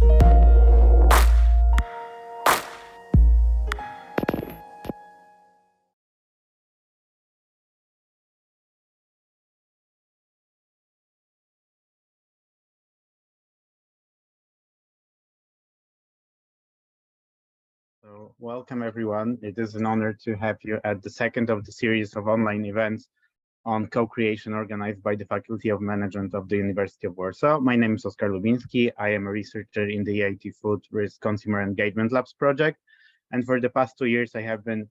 So welcome everyone. It is an honor to have you at the second of the series of online events on co-creation organized by the Faculty of Management of the University of Warsaw. My name is Oskar Lubiński. I am a researcher in the EIT Food Risk Consumer Engagement Labs project. And for the past 2 years, I have been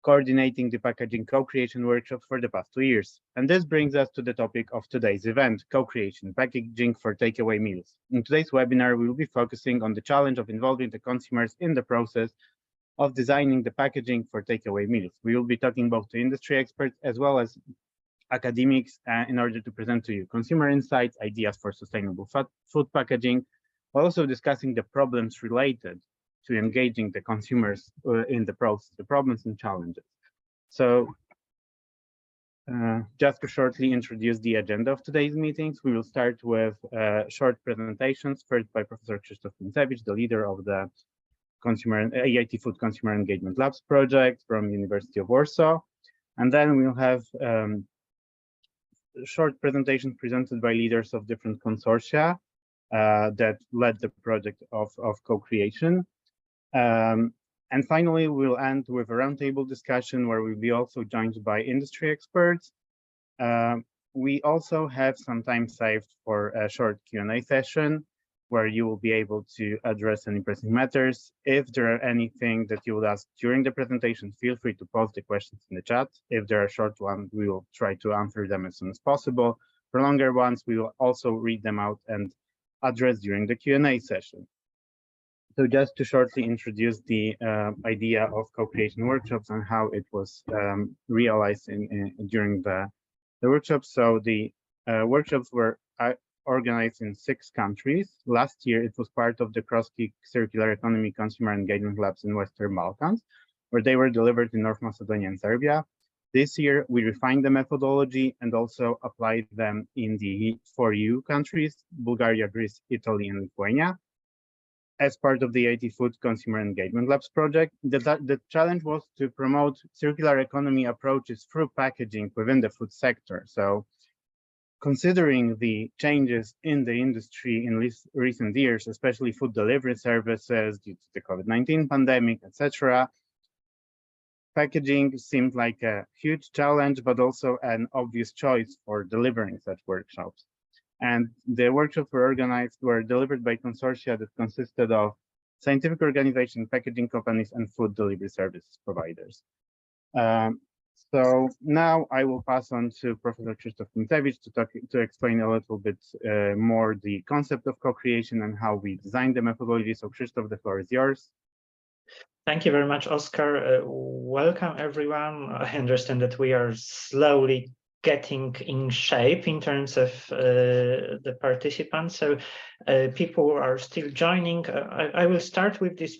coordinating the packaging co-creation workshops for the past 2 years. And this brings us to the topic of today's event, co-creation, packaging for takeaway meals. In today's webinar, we will be focusing on the challenge of involving the consumers in the process of designing the packaging for takeaway meals. We will be talking both to industry experts as well as academics in order to present to you consumer insights, ideas for sustainable food packaging, while also discussing the problems related to engaging the consumers in the process, the problems and challenges. So just to shortly introduce the agenda of today's meetings, we will start with short presentations, first by Professor Krzysztof Mincewicz, the leader of the EIT Food Consumer Engagement Labs project from University of Warsaw. And then we'll have short presentations presented by leaders of different consortia that led the project of co-creation. And finally, we'll end with a roundtable discussion where we'll be also joined by industry experts. We also have some time saved for a short Q&A session where you will be able to address any pressing matters. If there are anything that you would ask during the presentation, feel free to post the questions in the chat. If there are short ones, we will try to answer them as soon as possible. For longer ones, we will also read them out and address during the Q&A session. So just to shortly introduce the idea of co-creation workshops and how it was realized during the workshops. So the workshops were organized in 6 countries. Last year, it was part of the Cross-Key Circular Economy Consumer Engagement Labs in Western Balkans, where they were delivered in North Macedonia and Serbia. This year, we refined the methodology and also applied them in the 4 EU countries, Bulgaria, Greece, Italy, and Lithuania. As part of the EIT Food Consumer Engagement Labs project, the challenge was to promote circular economy approaches through packaging within the food sector. So considering the changes in the industry in recent years, especially food delivery services due to the COVID-19 pandemic, etc., packaging seemed like a huge challenge, but also an obvious choice for delivering such workshops. And the workshops were delivered by consortia that consisted of scientific organizations, packaging companies, and food delivery service providers. So now I will pass on to Professor Krzysztof Mincewicz to explain a little bit more the concept of co-creation and how we designed the methodology. So Krzysztof, the floor is yours. Thank you very much, Oskar. Welcome, everyone. I understand that we are slowly getting in shape in terms of the participants. So people are still joining. I will start with this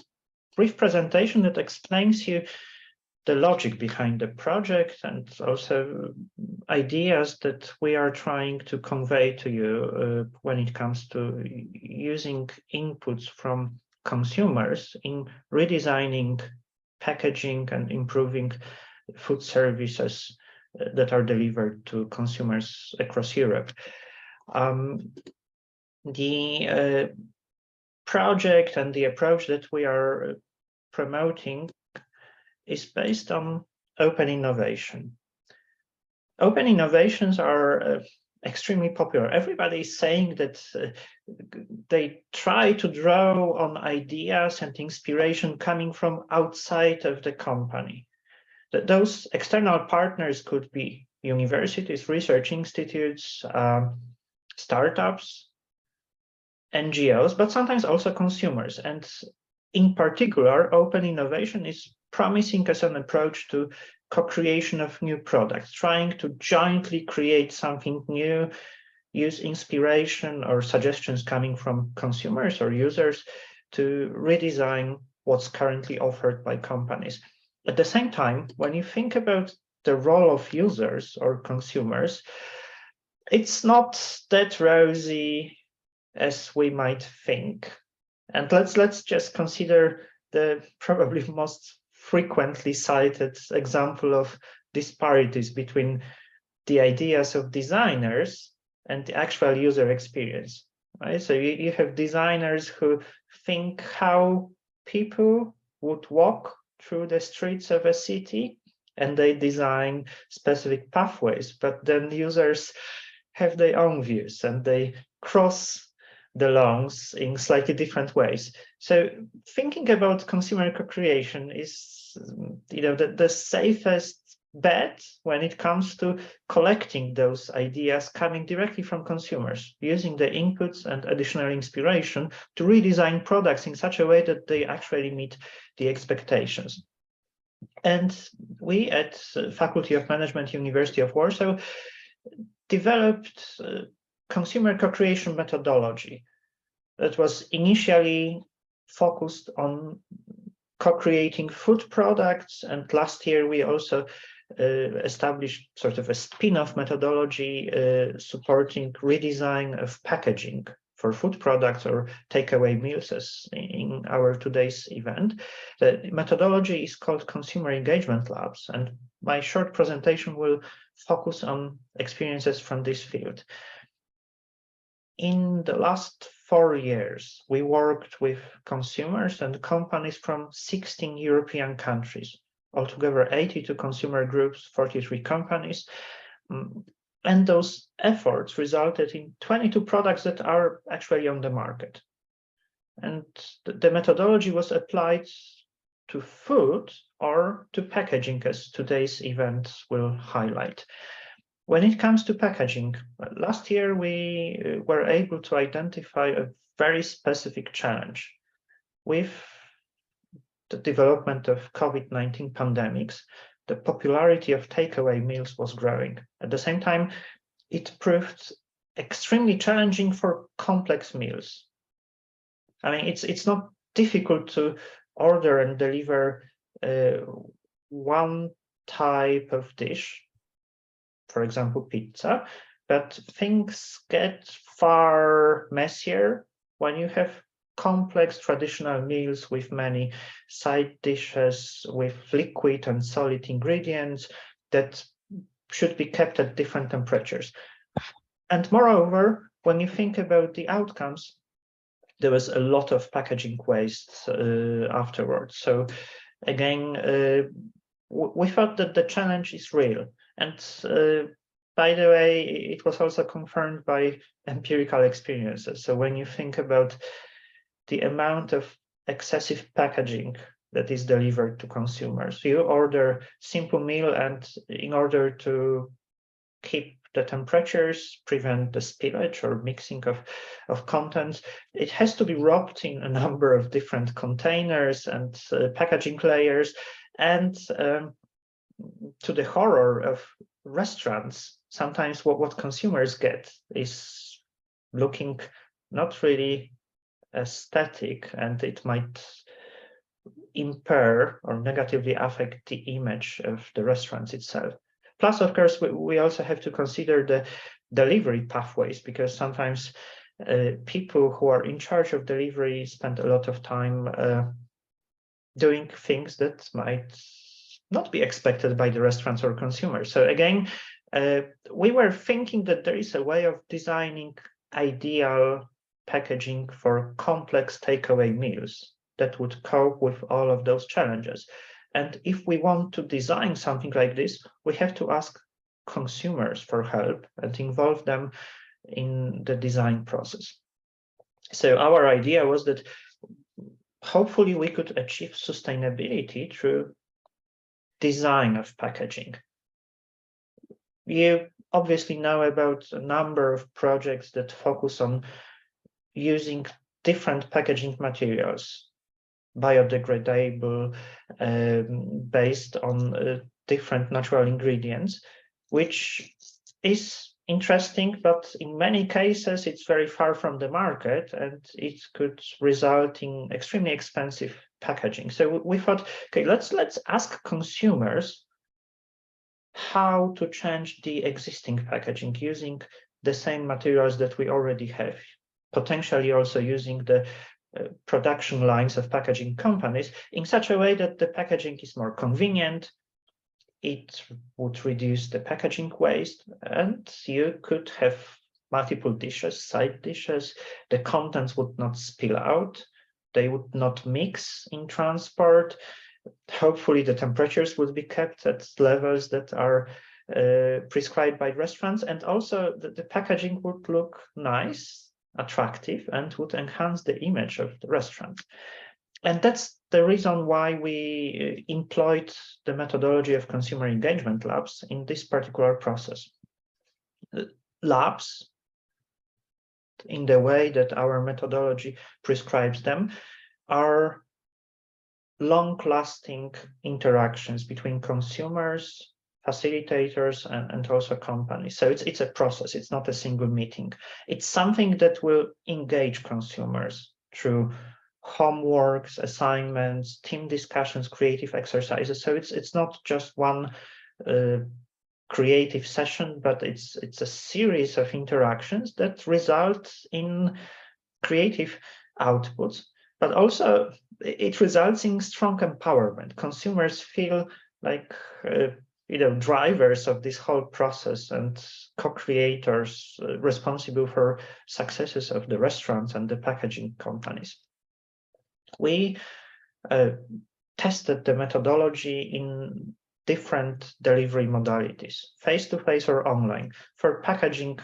brief presentation that explains you the logic behind the project and also ideas that we are trying to convey to you when it comes to using inputs from consumers in redesigning packaging and improving food services that are delivered to consumers across Europe. The project and the approach that we are promoting is based on open innovation. Open innovations are extremely popular. Everybody is saying that they try to draw on ideas and inspiration coming from outside of the company. That those external partners could be universities, research institutes, startups, NGOs, but sometimes also consumers. And in particular, open innovation is promising as an approach to co-creation of new products, trying to jointly create something new, use inspiration or suggestions coming from consumers or users to redesign what's currently offered by companies. At the same time, when you think about the role of users or consumers, it's not that rosy as we might think. And let's just consider the probably most frequently cited example of disparities between the ideas of designers and the actual user experience, right? So you have designers who think how people would walk through the streets of a city, and they design specific pathways, but then users have their own views and they cross the lawns in slightly different ways. So thinking about consumer co-creation is, the safest bet when it comes to collecting those ideas coming directly from consumers, using the inputs and additional inspiration to redesign products in such a way that they actually meet the expectations. And we at Faculty of Management, University of Warsaw, developed consumer co-creation methodology that was initially focused on co-creating food products. And last year, we also established sort of a spin-off methodology supporting redesign of packaging for food products or takeaway meals, as in our today's event. The methodology is called Consumer Engagement Labs, and my short presentation will focus on experiences from this field. In the last 4 years, we worked with consumers and companies from 16 European countries, altogether 82 consumer groups, 43 companies. And those efforts resulted in 22 products that are actually on the market. And the methodology was applied to food or to packaging, as today's event will highlight. When it comes to packaging, last year we were able to identify a very specific challenge. With the development of COVID-19 pandemics, the popularity of takeaway meals was growing. At the same time, it proved extremely challenging for complex meals. I mean, it's not difficult to order and deliver one type of dish, for example, pizza, but things get far messier when you have complex traditional meals with many side dishes, with liquid and solid ingredients that should be kept at different temperatures. And moreover, when you think about the outcomes, there was a lot of packaging waste afterwards. So again, we thought that the challenge is real. And by the way, it was also confirmed by empirical experiences. So when you think about the amount of excessive packaging that is delivered to consumers, you order simple meal, and in order to keep the temperatures, prevent the spillage or mixing of contents, it has to be wrapped in a number of different containers and packaging layers. And to the horror of restaurants, sometimes what consumers get is looking not really aesthetic, and it might impair or negatively affect the image of the restaurants itself. Plus, of course, we also have to consider the delivery pathways, because sometimes people who are in charge of delivery spend a lot of time doing things that might not be expected by the restaurants or consumers. So again, we were thinking that there is a way of designing ideal packaging for complex takeaway meals that would cope with all of those challenges. And if we want to design something like this, we have to ask consumers for help and involve them in the design process. So our idea was that hopefully we could achieve sustainability through design of packaging. You obviously know about a number of projects that focus on using different packaging materials, biodegradable, based on different natural ingredients, which is interesting, but in many cases it's very far from the market, and it could result in extremely expensive packaging. So we thought, okay, let's ask consumers how to change the existing packaging using the same materials that we already have, potentially also using the production lines of packaging companies in such a way that the packaging is more convenient. It would reduce the packaging waste, and you could have multiple dishes, side dishes. The contents would not spill out. They would not mix in transport. Hopefully, the temperatures would be kept at levels that are prescribed by restaurants, and also the packaging would look nice, attractive, and would enhance the image of the restaurant. And that's the reason why we employed the methodology of consumer engagement labs in this particular process. Labs, in the way that our methodology prescribes them, are long-lasting interactions between consumers, facilitators, and also companies. So it's a process. It's not a single meeting. It's something that will engage consumers through homeworks, assignments, team discussions, creative exercises. So it's not just one creative session, but it's a series of interactions that result in creative outputs, but also it results in strong empowerment. Consumers feel like drivers of this whole process and co-creators responsible for successes of the restaurants and the packaging companies. We tested the methodology in different delivery modalities, face-to-face or online. For packaging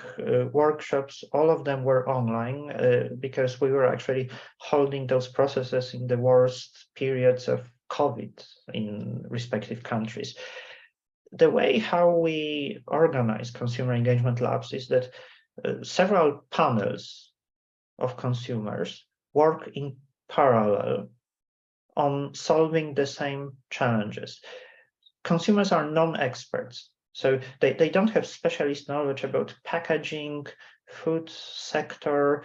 workshops, all of them were online because we were actually holding those processes in the worst periods of COVID in respective countries. The way how we organize consumer engagement labs is that several panels of consumers work in parallel on solving the same challenges. Consumers are non-experts, so they don't have specialist knowledge about packaging, food sector,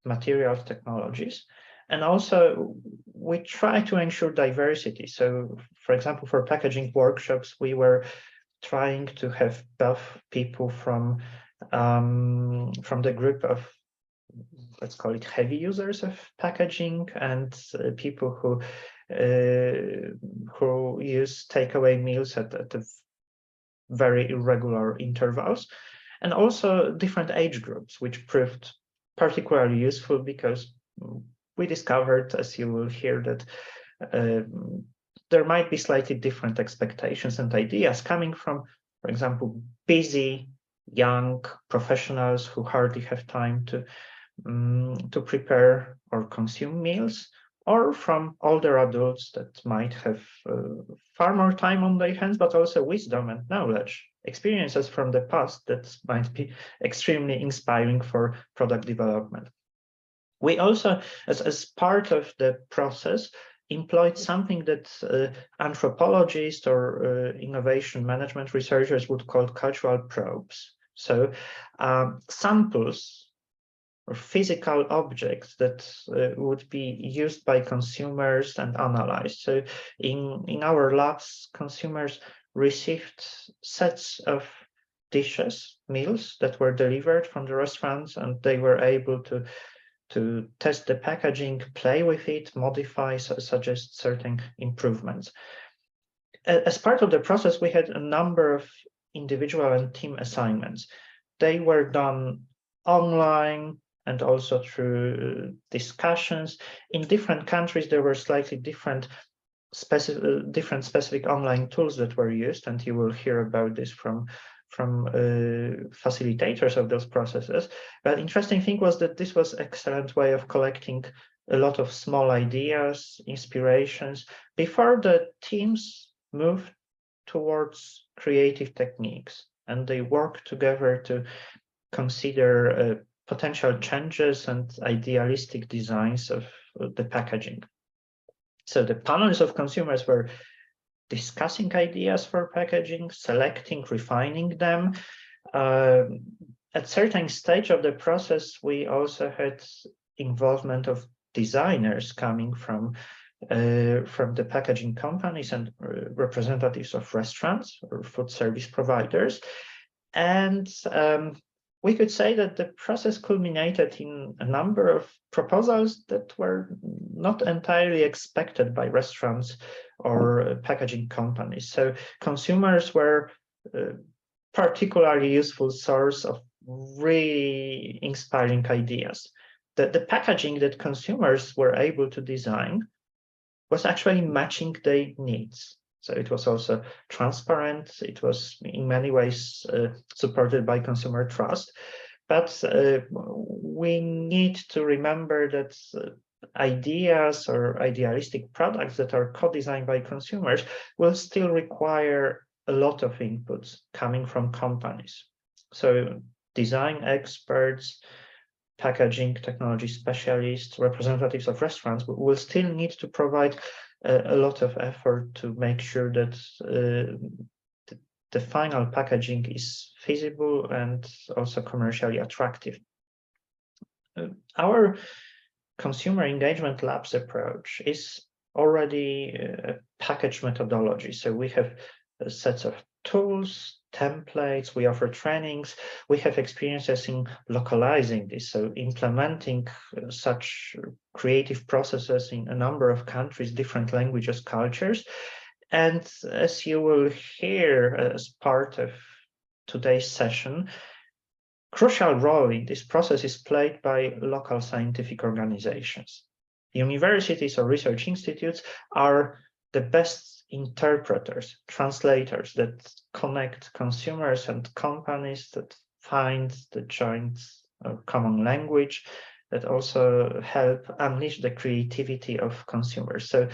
materials technologies. And also, we try to ensure diversity. So, for example, for packaging workshops, we were trying to have both people from the group of, let's call it, heavy users of packaging, and people who use takeaway meals at very irregular intervals, and also different age groups, which proved particularly useful because we discovered, as you will hear, that there might be slightly different expectations and ideas coming from, for example, busy young professionals who hardly have time to prepare or consume meals, or from older adults that might have far more time on their hands, but also wisdom and knowledge, experiences from the past that might be extremely inspiring for product development. We also, as part of the process, employed something that anthropologists or innovation management researchers would call cultural probes. So samples or physical objects that would be used by consumers and analyzed. So in our labs, consumers received sets of dishes, meals that were delivered from the restaurants, and they were able to test the packaging, play with it, modify, suggest certain improvements. As part of the process, we had a number of individual and team assignments. They were done online and also through discussions. In different countries, there were slightly different specific online tools that were used, and you will hear about this from facilitators of those processes. But interesting thing was that this was an excellent way of collecting a lot of small ideas, inspirations, before the teams moved towards creative techniques, and they worked together to consider potential changes and idealistic designs of the packaging. So the panels of consumers were discussing ideas for packaging, selecting, refining them. At certain stage of the process, we also had involvement of designers coming from the packaging companies and representatives of restaurants or food service providers. And we could say that the process culminated in a number of proposals that were not entirely expected by restaurants or packaging companies. So consumers were a particularly useful source of really inspiring ideas. The packaging that consumers were able to design was actually matching their needs. So it was also transparent. It was in many ways supported by consumer trust. But we need to remember that ideas or idealistic products that are co-designed by consumers will still require a lot of inputs coming from companies. So design experts, packaging technology specialists, representatives of restaurants will still need to provide a lot of effort to make sure that the final packaging is feasible and also commercially attractive. Our consumer engagement labs approach is already a package methodology. So we have a set of tools, templates, we offer trainings, we have experiences in localizing this, so implementing such creative processes in a number of countries, different languages, cultures. And as you will hear as part of today's session, crucial role in this process is played by local scientific organizations. Universities or research institutes are the best interpreters, translators that connect consumers and companies, that find the joint or common language, that also help unleash the creativity of consumers. So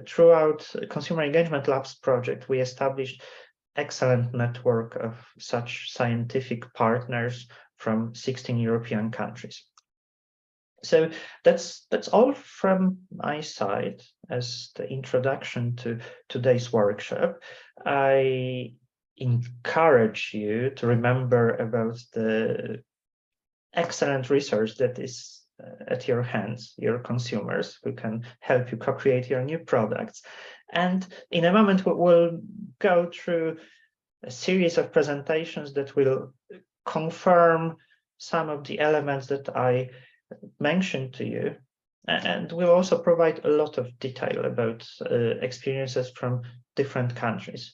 throughout Consumer Engagement Labs project, we established excellent network of such scientific partners from 16 European countries. So that's all from my side as the introduction to today's workshop. I encourage you to remember about the excellent resource that is at your hands, your consumers, who can help you co-create your new products. And in a moment, we'll go through a series of presentations that will confirm some of the elements that I mentioned to you, and we'll also provide a lot of detail about experiences from different countries.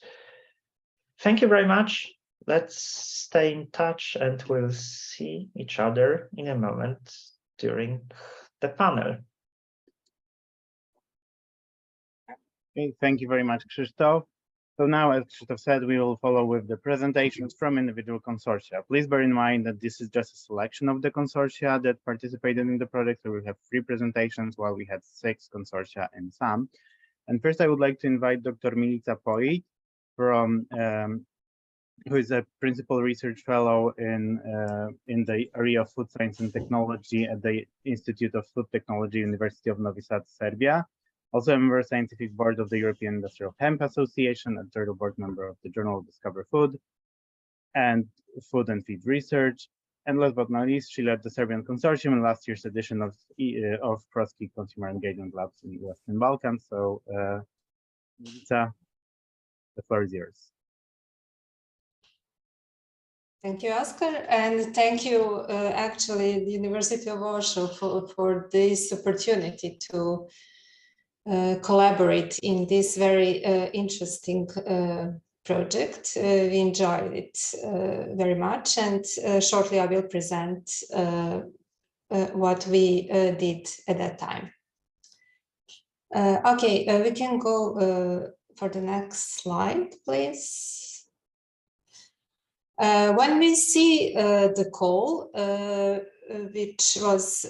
Thank you very much. Let's stay in touch and we'll see each other in a moment during the panel. Okay, thank you very much, Krzysztof. So now, as Krzysztof said, we will follow with the presentations from individual consortia. Please bear in mind that this is just a selection of the consortia that participated in the project. So we have 3 presentations while we had 6 consortia in SAM. And first, I would like to invite Dr. Milica Poit, from who is a principal research fellow in the area of food science and technology at the Institute of Food Technology, University of Novi Sad, Serbia. Also a member of the Scientific Board of the European Industrial Hemp Association, a third board member of the Journal of Discover Food and Food and Feed Research. And last but not least, she led the Serbian consortium in last year's edition of PROSCI Consumer Engagement Labs in the Western Balkans. So, Milica, the floor is yours. Thank you, Oscar, and thank you, actually, the University of Warsaw for this opportunity to collaborate in this very interesting project. We enjoyed it very much, and shortly I will present what we did at that time. Okay, we can go for the next slide, please. When we see the call, which was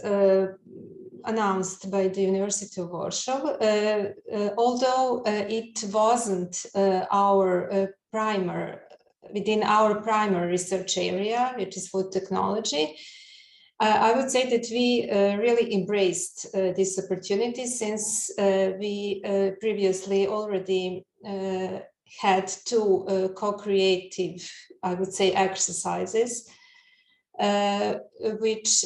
announced by the University of Warsaw, although it wasn't within our primary research area, which is food technology, I would say that we really embraced this opportunity, since we previously already had 2 co-creative, I would say, exercises, which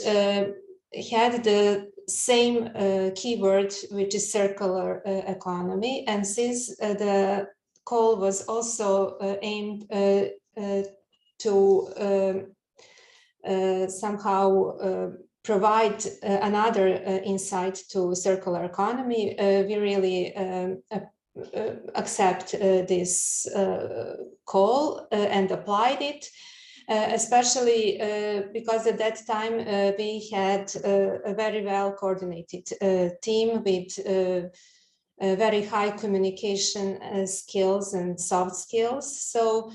had the same keyword, which is circular economy. And since the call was also aimed to somehow provide another insight to circular economy, we really accept this call and applied it, especially because at that time we had a very well coordinated team with very high communication skills and soft skills. So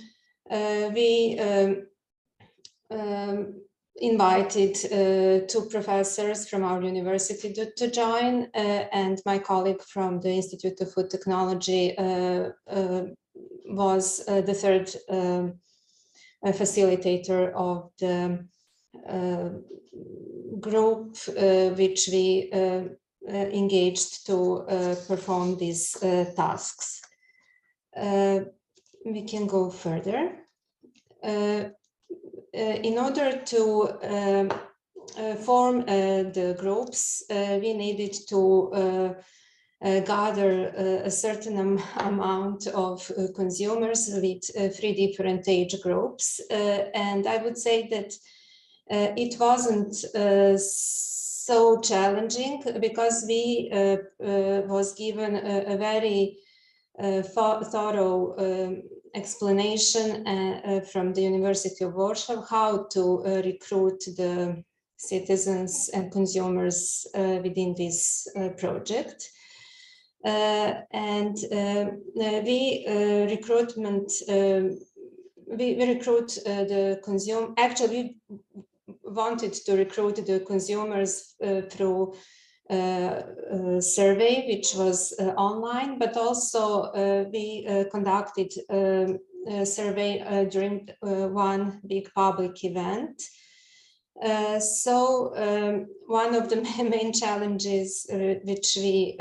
we invited two professors from our university to join, and my colleague from the Institute of Food Technology was the third facilitator of the group which we engaged to perform these tasks. We can go further. In order to form the groups, we needed to gather a certain amount of consumers with 3 different age groups. And I would say that it wasn't so challenging because we was given a very thorough explanation from the University of Warsaw how to recruit the citizens and consumers within this project. And we recruit the consumer. Actually, we wanted to recruit the consumers through a survey, which was online, but also we conducted a survey during one big public event. So one of the main challenges which we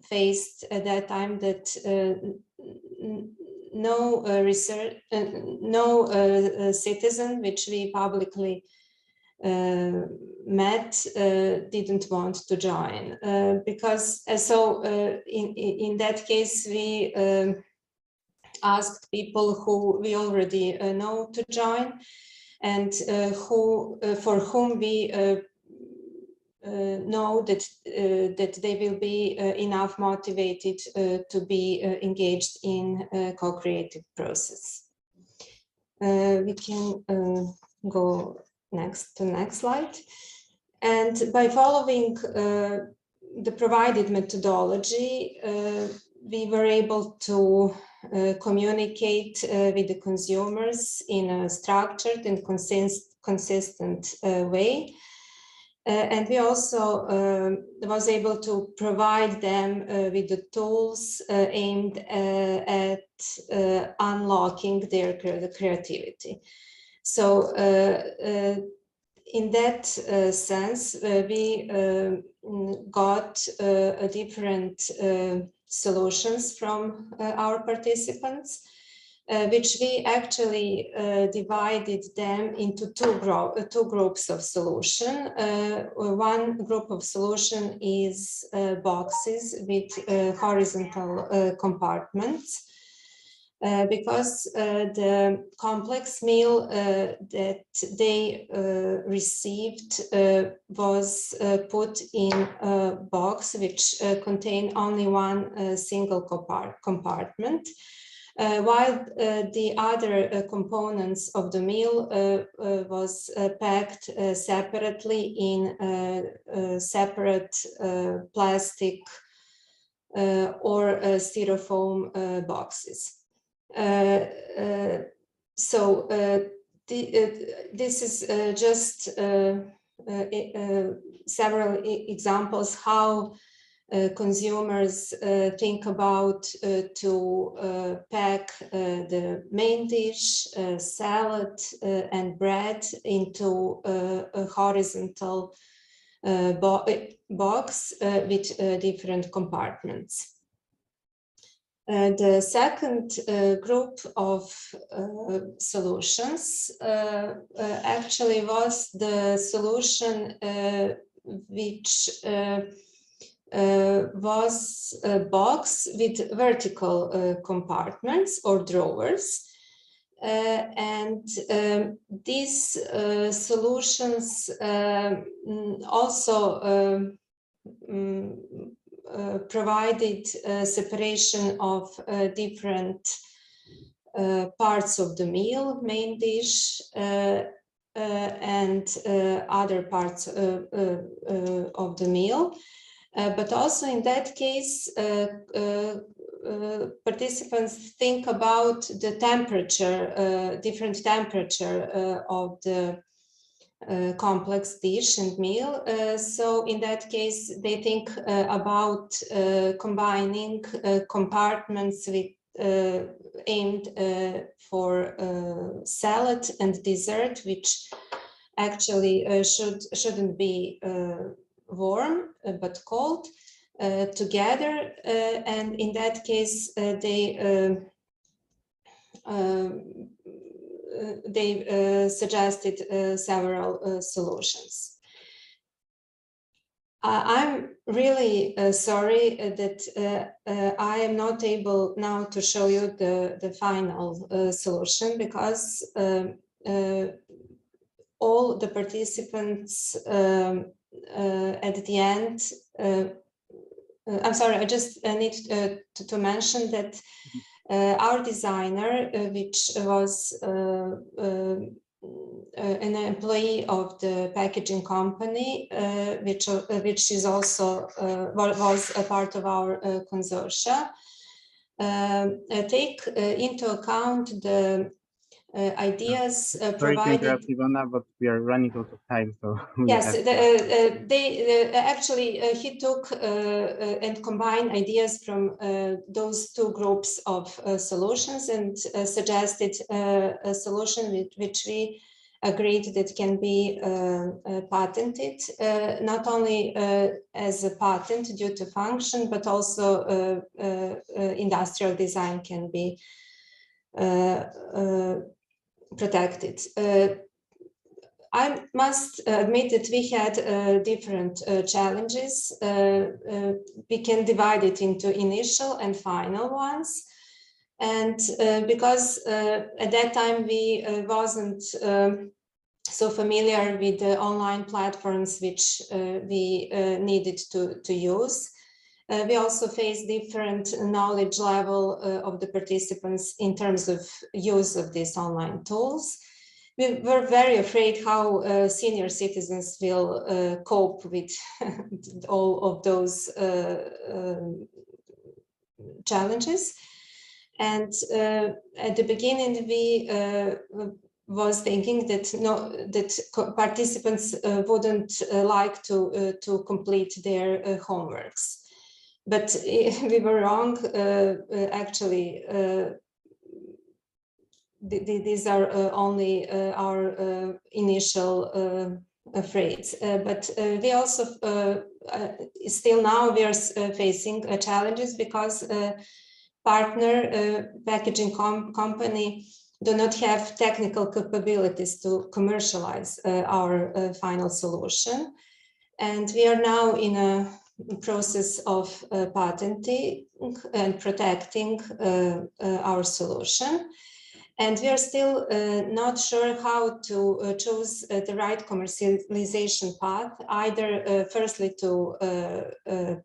faced at that time, that no citizen which we publicly met didn't want to join, because in that case we asked people who we already know to join, and for whom we know that they will be enough motivated to be engaged in a co-creative process. We can go next slide. And by following the provided methodology, we were able to communicate with the consumers in a structured and consistent way. And we also was able to provide them with the tools aimed at unlocking their creativity. So in that sense, we got different solutions from our participants, which we actually divided them into two groups of solution. One group of solution is boxes with horizontal compartments, because the complex meal that they received was put in a box which contained only one single compartment, while the other components of the meal was packed separately in separate plastic or styrofoam boxes. So this is just several examples how consumers think about to pack the main dish, salad, and bread into a horizontal box with different compartments. The second group of solutions actually was the solution which was a box with vertical compartments or drawers. And these solutions also provided separation of different parts of the meal, main dish, and other parts of the meal. But also in that case, participants think about the temperature, different temperature of the complex dish and meal. So in that case, they think about combining compartments with aimed for salad and dessert, which actually shouldn't be warm but cold together, and in that case they suggested several solutions. I'm really sorry that I am not able now to show you the final solution, because all the participants at the end, I'm sorry, I just need to mention that our designer, which was an employee of the packaging company, which is also was a part of our consortia, take into account the ideas Sorry to provided. interrupt, Ivana, but we are running out of time, so Yes, actually he took and combined ideas from those two groups of solutions and suggested a solution with which we agreed that can be patented, not only as a patent due to function, but also industrial design can be protected. I must admit that we had different challenges. We can divide it into initial and final ones. And because at that time we wasn't so familiar with the online platforms which we needed to use, we also faced different knowledge level of the participants in terms of use of these online tools. We were very afraid how senior citizens will cope with all of those challenges. And at the beginning, we was thinking that participants wouldn't like to complete their homeworks. But we were wrong. Actually, these are only our initial afraid. But we also still now we are facing challenges because partner packaging company do not have technical capabilities to commercialize our final solution. And we are now in a process of patenting and protecting our solution. And we are still not sure how to choose the right commercialization path, either firstly to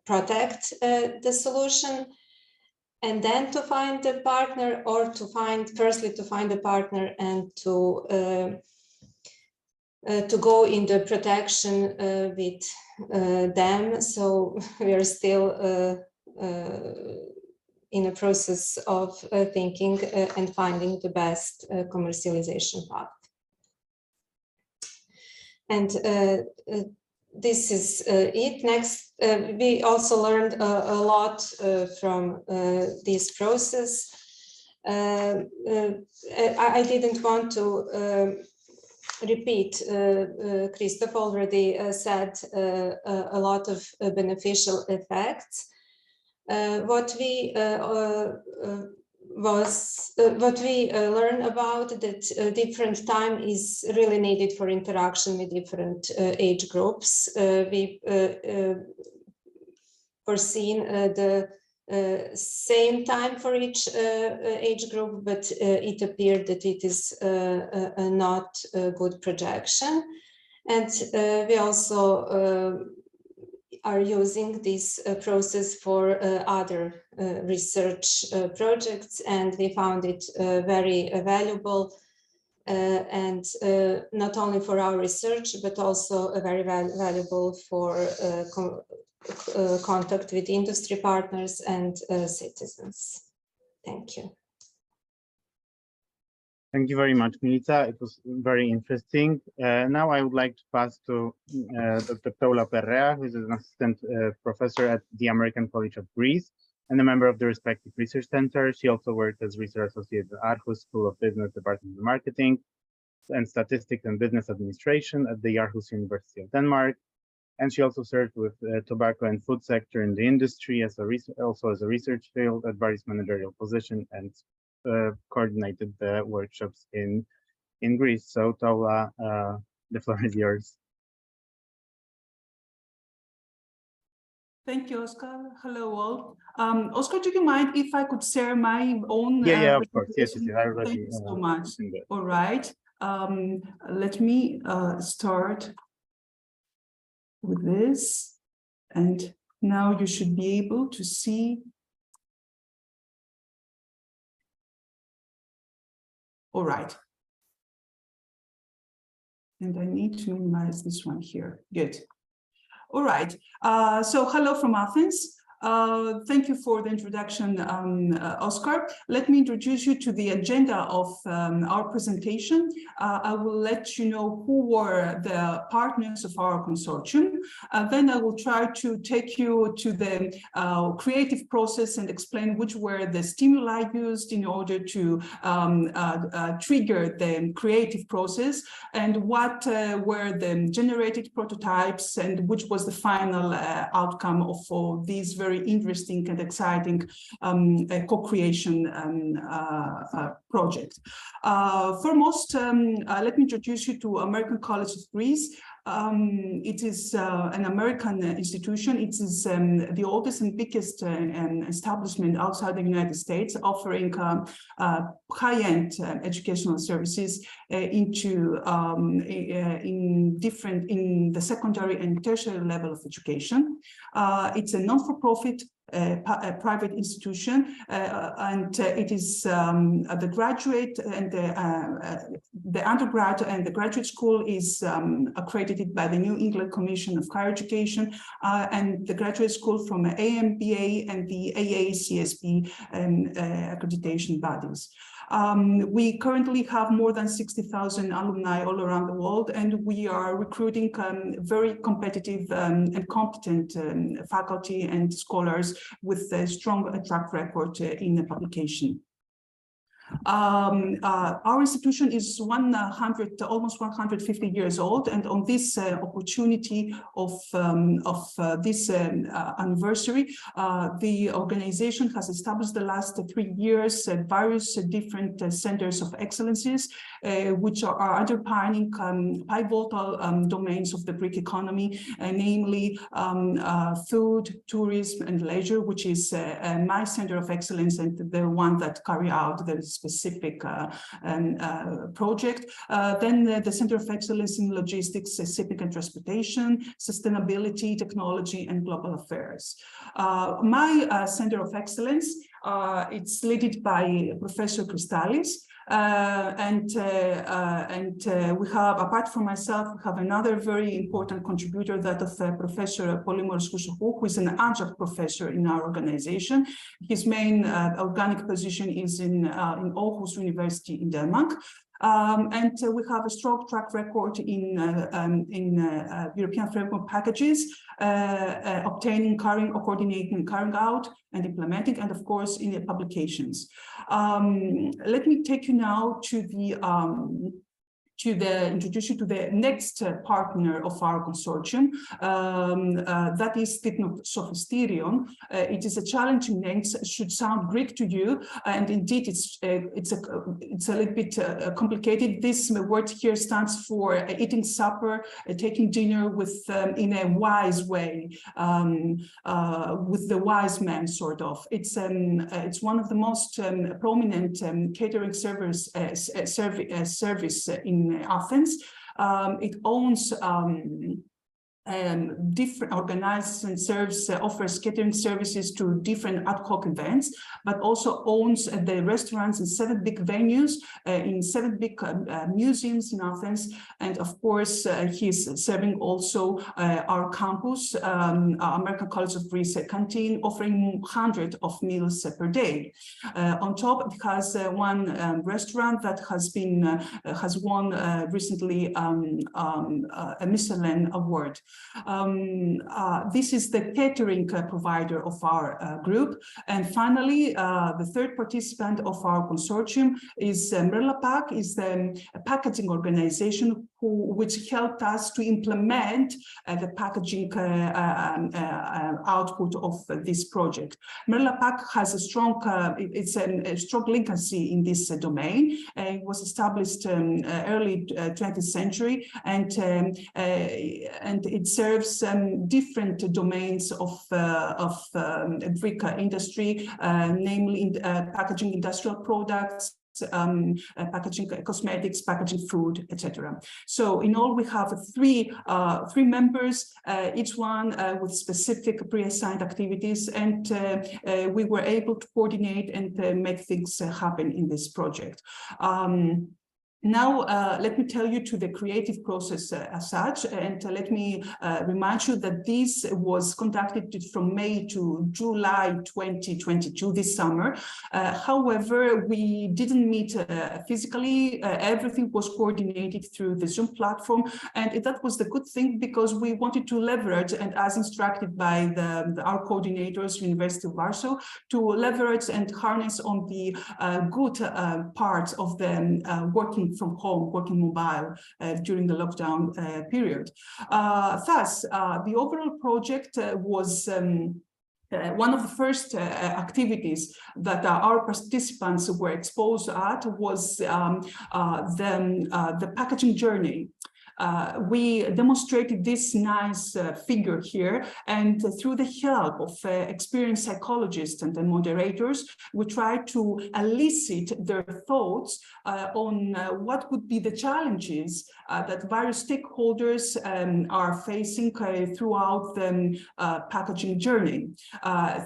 protect the solution and then to find a partner, or to firstly to find a partner and to go in the protection with them. So we are still in a process of thinking and finding the best commercialization path. And this is it. Next, we also learned a lot from this process. I didn't want to repeat, Christoph already said a lot of beneficial effects. What we learned about that different time is really needed for interaction with different age groups. We foreseen the same time for each age group, but it appeared that it is not a good projection. And we also are using this process for other research projects, and we found it very valuable and not only for our research, but also very valuable for contact with industry partners and citizens. Thank you. Thank you very much, Milica. It was very interesting. Now I would like to pass to Dr. Paula Perrea, who is an assistant professor at the American College of Greece and a member of the respective research center. She also worked as research associate at Aarhus School of Business, Department of Marketing and Statistics and Business Administration at the Aarhus University of Denmark. And she also served with tobacco and food sector in the industry as also as a research field at various managerial positions, and coordinated the workshops in Greece. So Paula, the floor is yours. Thank you, Oscar. Hello, all. Oscar, do you mind if I could share my own? Yeah, of course. Yes, I already. Thank you so much. All right. Let me start with this. And now you should be able to see. All right. And I need to minimize this one here. Good. All right. So hello from Athens. Thank you for the introduction, Oscar. Let me introduce you to the agenda of our presentation. I will let you know who were the partners of our consortium. Then I will try to take you to the creative process and explain which were the stimuli used in order to trigger the creative process, and what were the generated prototypes, and which was the final outcome of these very interesting and exciting co-creation project. Foremost, let me introduce you to American College of Greece. It is an American institution. It is the oldest and biggest establishment outside the United States, offering high-end educational services in the secondary and tertiary level of education. It's a non-for-profit private institution, and it is the graduate and the undergrad and the graduate school is accredited by the New England Commission of Higher Education, and the graduate school from AMBA and the AACSB accreditation bodies. We currently have more than 60,000 alumni all around the world, and we are recruiting very competitive and competent faculty and scholars with a strong track record in the publication. Our institution is almost 150 years old, and on this opportunity of this anniversary, the organization has established the last 3 years various different centers of excellences, which are underpinning pivotal domains of the Greek economy, namely food, tourism, and leisure, which is my center of excellence and the one that carry out the specific project. Then the Center of Excellence in Logistics, Shipping and Transportation, Sustainability, Technology, and Global Affairs. My Center of Excellence, it's led by Professor Christalis. And we have, apart from myself, we have another very important contributor, that of Professor Polymorous Chrysochou, who is an adjunct professor in our organization. His main organic position is in Aarhus University in Denmark. And we have a strong track record in European framework packages, obtaining, carrying, or coordinating, carrying out, and implementing, and of course in the publications. Let me take you now to the introduce you to the next partner of our consortium. That is Sophisterion. It is a challenging name, should sound Greek to you, and indeed it's a little bit complicated. This word here stands for eating supper, taking dinner with in a wise way, with the wise man, sort of. It's one of the most prominent catering service in Athens. It owns different organizes and serves, offers catering services to different ad hoc events, but also owns the restaurants in 7 big venues, in 7 big museums in Athens. And of course, he's serving also our campus, American College of Greece canteen, offering hundreds of meals per day. On top, it has one restaurant that has won recently a Michelin award. This is the catering provider of our group. And finally, the third participant of our consortium is Merlapack, is the packaging organization which helped us to implement the packaging output of this project. Merlapack has a strong, strong legacy in this domain. It was established early 20th century, and it serves different domains of Greek industry, namely packaging industrial products, packaging cosmetics, packaging food, etc. So in all, we have three members, each one with specific pre-assigned activities, and we were able to coordinate and make things happen in this project. Now, let me tell you to the creative process as such, and let me remind you that this was conducted from May to July 2022, this summer. However, we didn't meet physically. Everything was coordinated through the Zoom platform, and that was the good thing, because we wanted to leverage, and as instructed by our coordinators, University of Warsaw, to leverage and harness on the good parts of the working from home, working mobile during the lockdown period. Thus, the overall project was one of the first activities that our participants were exposed at was the packaging journey. We demonstrated this nice figure here, and through the help of experienced psychologists and the moderators, we tried to elicit their thoughts on what would be the challenges that various stakeholders are facing throughout the packaging journey.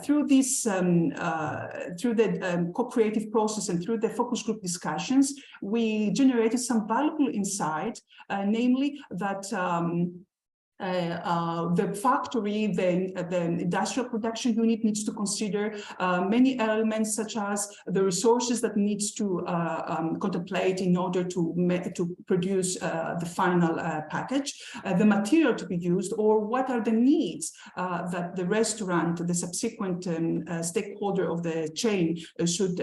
Through this, through the co-creative process and through the focus group discussions, we generated some valuable insight, namely that the factory, the industrial production unit needs to consider many elements, such as the resources that needs to contemplate in order to produce the final package, the material to be used, or what are the needs that the restaurant, the subsequent stakeholder of the chain should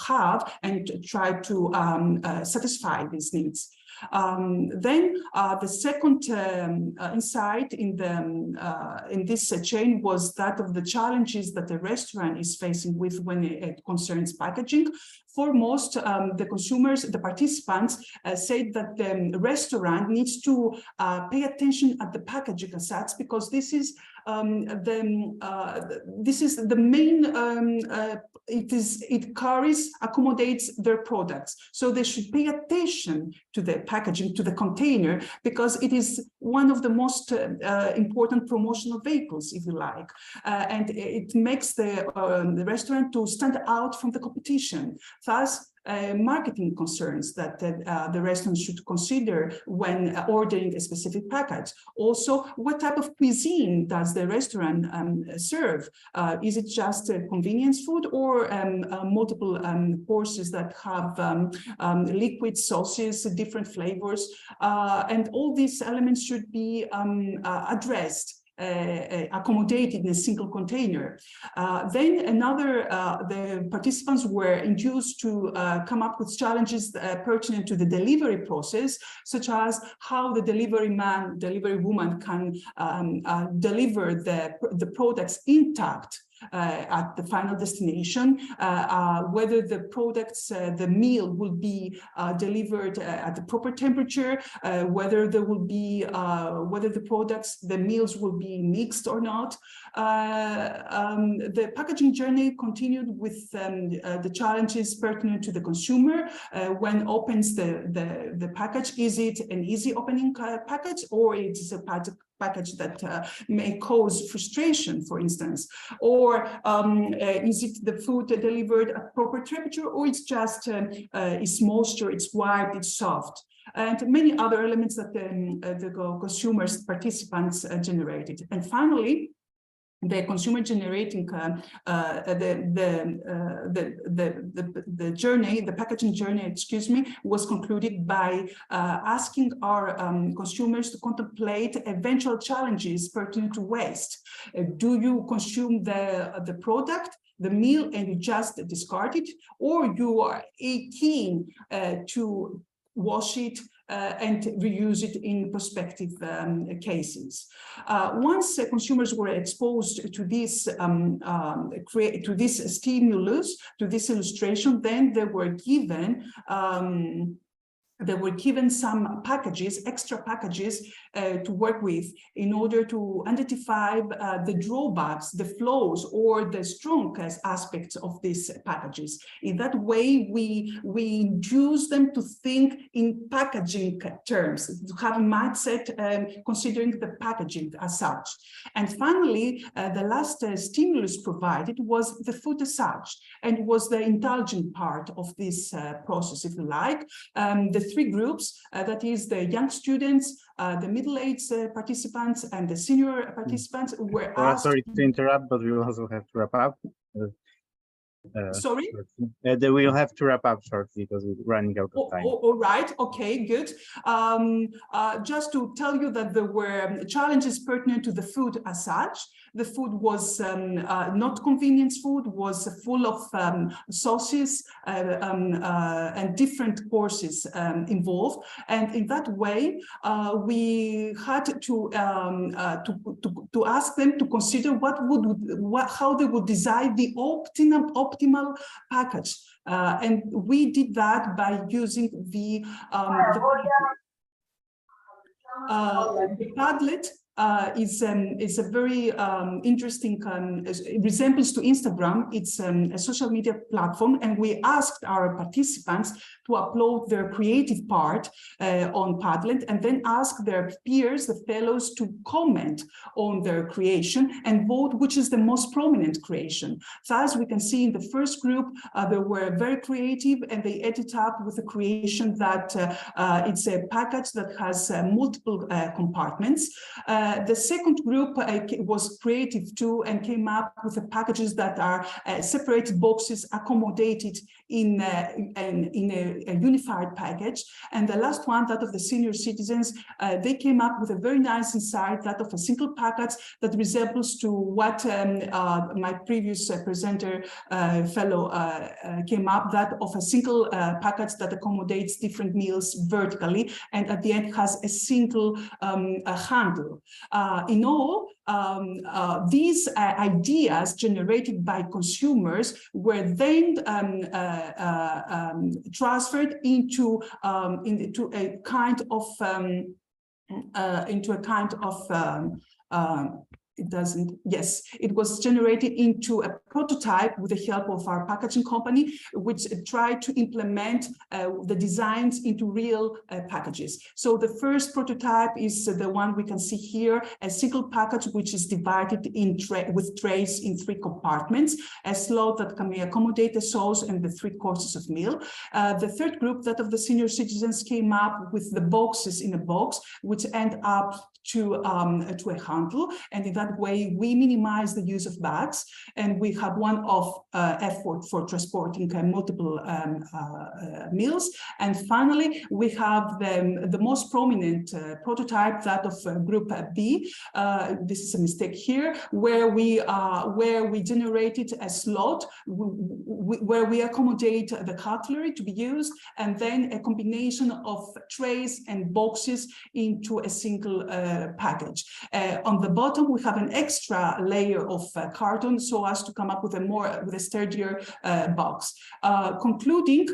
have, and try to satisfy these needs. Then the second insight in this chain was that of the challenges that the restaurant is facing with when it concerns packaging. Foremost, the consumers, the participants said that the restaurant needs to pay attention at the packaging as such, because this is the main, it carries, accommodates their products. So they should pay attention to the packaging, to the container, because it is one of the most important promotional vehicles, if you like. And it makes the restaurant to stand out from the competition. Thus, marketing concerns that the restaurant should consider when ordering a specific package. Also, what type of cuisine does the restaurant serve? Is it just convenience food, or multiple courses that have liquid sauces, different flavors? And all these elements should be addressed accommodated in a single container. Then the participants were induced to come up with challenges pertinent to the delivery process, such as how the delivery woman can deliver the products intact at the final destination, whether the products, the meal will be delivered at the proper temperature, whether there will be, whether the meals will be mixed or not. The packaging journey continued with the challenges pertinent to the consumer when opens the package. Is it an easy opening package, or it is a package that may cause frustration, for instance, or is it the food delivered at proper temperature, or it's just it's moisture, it's wiped, it's soft, and many other elements that the consumers, participants generated. And finally, the consumer generating the journey, the packaging journey, excuse me, was concluded by asking our consumers to contemplate eventual challenges pertinent to waste. Do you consume the product, the meal, and you just discard it, or you are keen to wash it and reuse it in prospective cases. Once consumers were exposed to this stimulus, to this illustration, then they were given some packages, extra packages to work with in order to identify the drawbacks, the flaws, or the strong aspects of these packages. In that way, we induce them to think in packaging terms, to have a mindset considering the packaging as such. And finally, the last stimulus provided was the food as such, and was the intelligent part of this process, if you like. The three groups, that is the young students, the middle-aged participants, and the senior participants were asked— sorry to interrupt, but we will also have to wrap up. Sorry? We'll have to wrap up shortly because we're running out of time. All right, okay, good. Just to tell you that there were challenges pertinent to the food as such. The food was not convenience food, was full of sauces and different courses involved. And in that way, we had to ask them to consider how they would design the optimal package. And we did that by using the Padlet. Is a very interesting, it resembles to Instagram. It's a social media platform, and we asked our participants to upload their creative part on Padlet, and then ask their peers, the fellows, to comment on their creation and vote which is the most prominent creation. So as we can see in the first group, they were very creative, and they ended up with a creation that it's a package that has multiple compartments. The second group was creative too, and came up with the packages that are separated boxes accommodated in a unified package. And the last one, that of the senior citizens, they came up with a very nice insight, that of a single package that resembles to what my previous presenter fellow came up, that of a single package that accommodates different meals vertically, and at the end has a single handle. In all, these ideas generated by consumers were then transferred into a kind of it was generated into a prototype with the help of our packaging company, which tried to implement the designs into real packages. So the first prototype is the one we can see here, a single package which is divided with trays in 3 compartments, a slot that can accommodate the sauce and the 3 courses of meal. The third group, that of the senior citizens, came up with the boxes in a box, which end up to a handle, and in that way we minimize the use of bags, and we have one-off effort for transporting multiple meals. And finally, we have the most prominent prototype, that of Group B. This is a mistake here, where we generated a slot where we accommodate the cutlery to be used, and then a combination of trays and boxes into a single package. On the bottom, we have an extra layer of carton so as to come up with a sturdier box. Concluding,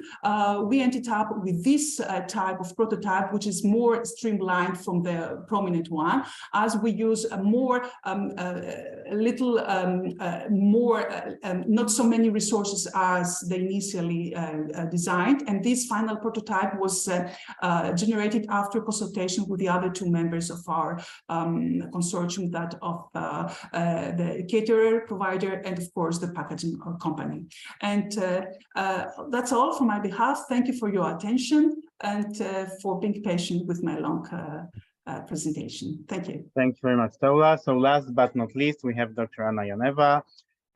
we ended up with this type of prototype, which is more streamlined from the prominent one, as we use not so many resources as they initially designed. And this final prototype was generated after consultation with the other two members of our consortium, that of the caterer, provider, and of course the packaging company. And that's all from my behalf. Thank you for your attention and for being patient with my long presentation. Thank you. Thank you very much, Tola. So last but not least, we have Dr. Anna Janeva,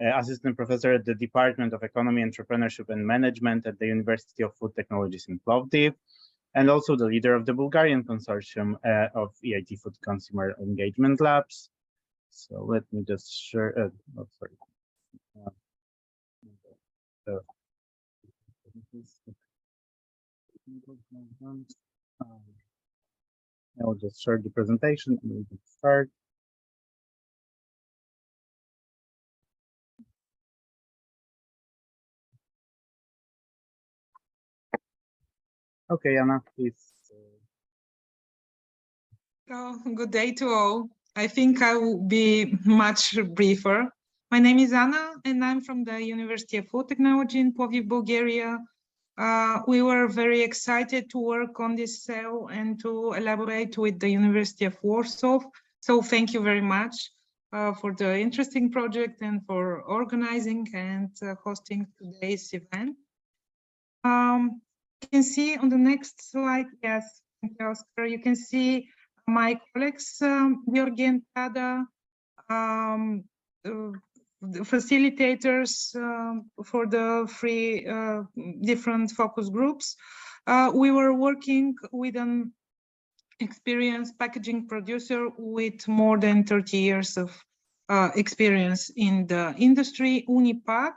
Assistant Professor at the Department of Economy, Entrepreneurship and Management at the University of Food Technologies in Plovdiv, and also the leader of the Bulgarian consortium of EIT Food Consumer Engagement Labs. So let me just share, I will just share the presentation and we can start. Okay, Anna, please. So, good day to all. I think I will be much briefer. My name is Anna, and I'm from the University of Food Technology in Plovdiv, Bulgaria. We were very excited to work on this cell and to elaborate with the University of Warsaw. So thank you very much for the interesting project and for organizing and hosting today's event. You can see on the next slide, yes, thank you, Oscar. You can see my colleagues, Georgi and Tada, the facilitators for the three different focus groups. We were working with an experienced packaging producer with more than 30 years of experience in the industry, Unipac,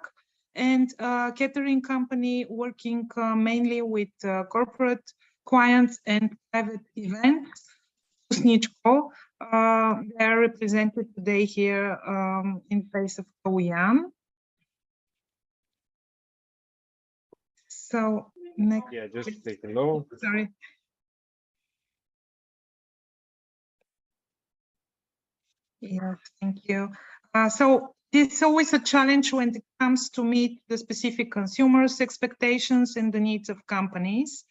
and a catering company working mainly with corporate clients and private events. Usnichko, they are represented today here in place of Koyan. So next, yeah, just take a look. Sorry. Yeah, thank you. So it's always a challenge when it comes to meet the specific consumers' expectations and the needs of companies.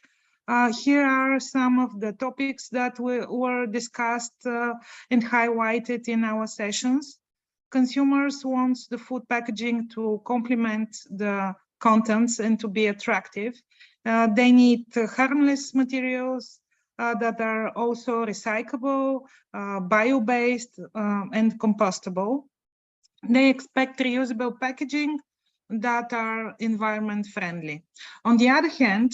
Here are some of the topics that were discussed and highlighted in our sessions. Consumers want the food packaging to complement the contents and to be attractive. They need harmless materials that are also recyclable, bio-based, and compostable. They expect reusable packaging that are environment friendly. On the other hand,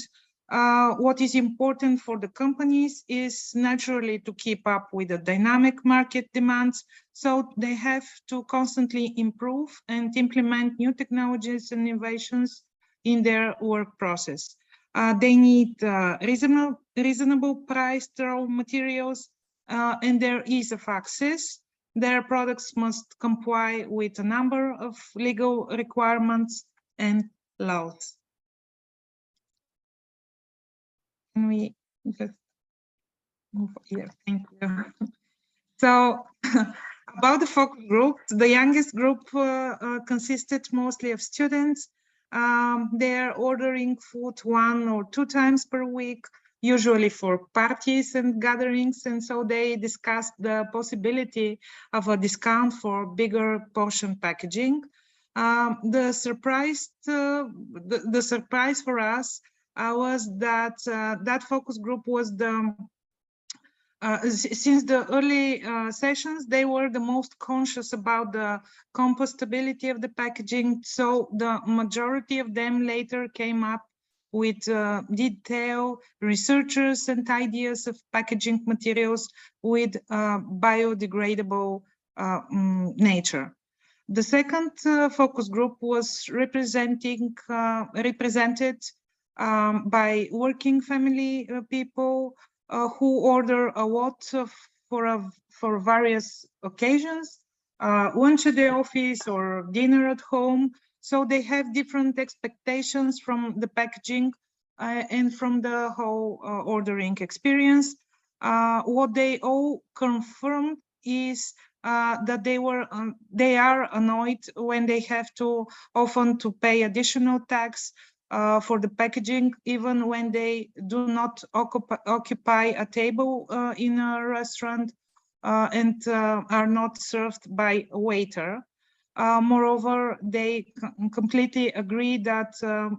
what is important for the companies is naturally to keep up with the dynamic market demands, so they have to constantly improve and implement new technologies and innovations in their work process. They need reasonable priced raw materials and their ease of access. Their products must comply with a number of legal requirements and laws. Can we just move here? Thank you. So about the focus group, the youngest group consisted mostly of students. They're ordering food 1 or 2 times per week, usually for parties and gatherings, and so they discussed the possibility of a discount for bigger portion packaging. The surprise for us was that that focus group was the since the early sessions, they were the most conscious about the compostability of the packaging. So the majority of them later came up with detailed researchers and ideas of packaging materials with biodegradable nature. The second focus group was represented by working family people who order a lot for various occasions, lunch at the office or dinner at home. So they have different expectations from the packaging and from the whole ordering experience. What they all confirmed is that they are annoyed when they have to often to pay additional tax for the packaging, even when they do not occupy a table in a restaurant and are not served by a waiter. Moreover, they completely agree that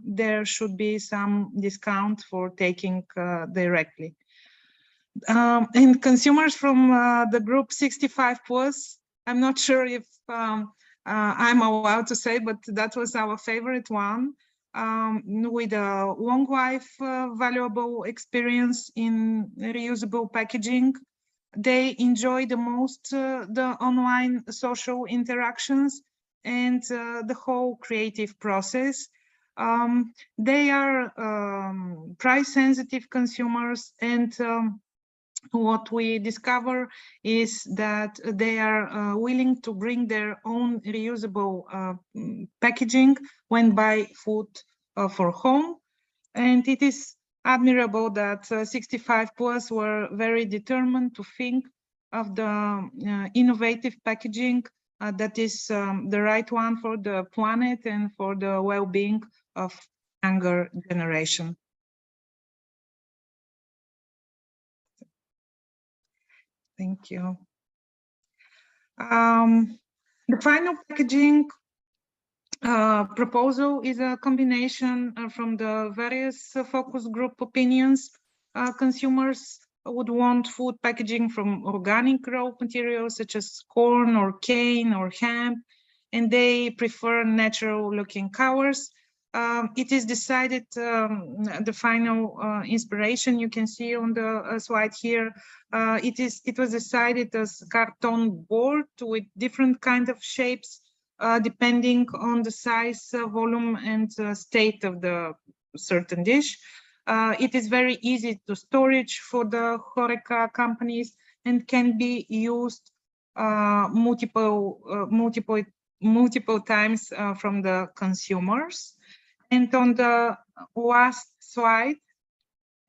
there should be some discount for taking directly. And consumers from the group 65 plus, I'm not sure if I'm allowed to say, but that was our favorite one, with a long life valuable experience in reusable packaging. They enjoy the most the online social interactions and the whole creative process. They are price sensitive consumers, and what we discover is that they are willing to bring their own reusable packaging when buy food for home. And it is admirable that 65 plus were very determined to think of the innovative packaging that is the right one for the planet and for the well-being of younger generation. Thank you. The final packaging proposal is a combination from the various focus group opinions. Consumers would want food packaging from organic raw materials such as corn or cane or hemp, and they prefer natural looking colors. It is decided, the final inspiration you can see on the slide here, it was decided as carton board with different kind of shapes depending on the size, volume, and state of the certain dish. It is very easy to storage for the HoReCa companies and can be used multiple times from the consumers. And on the last slide,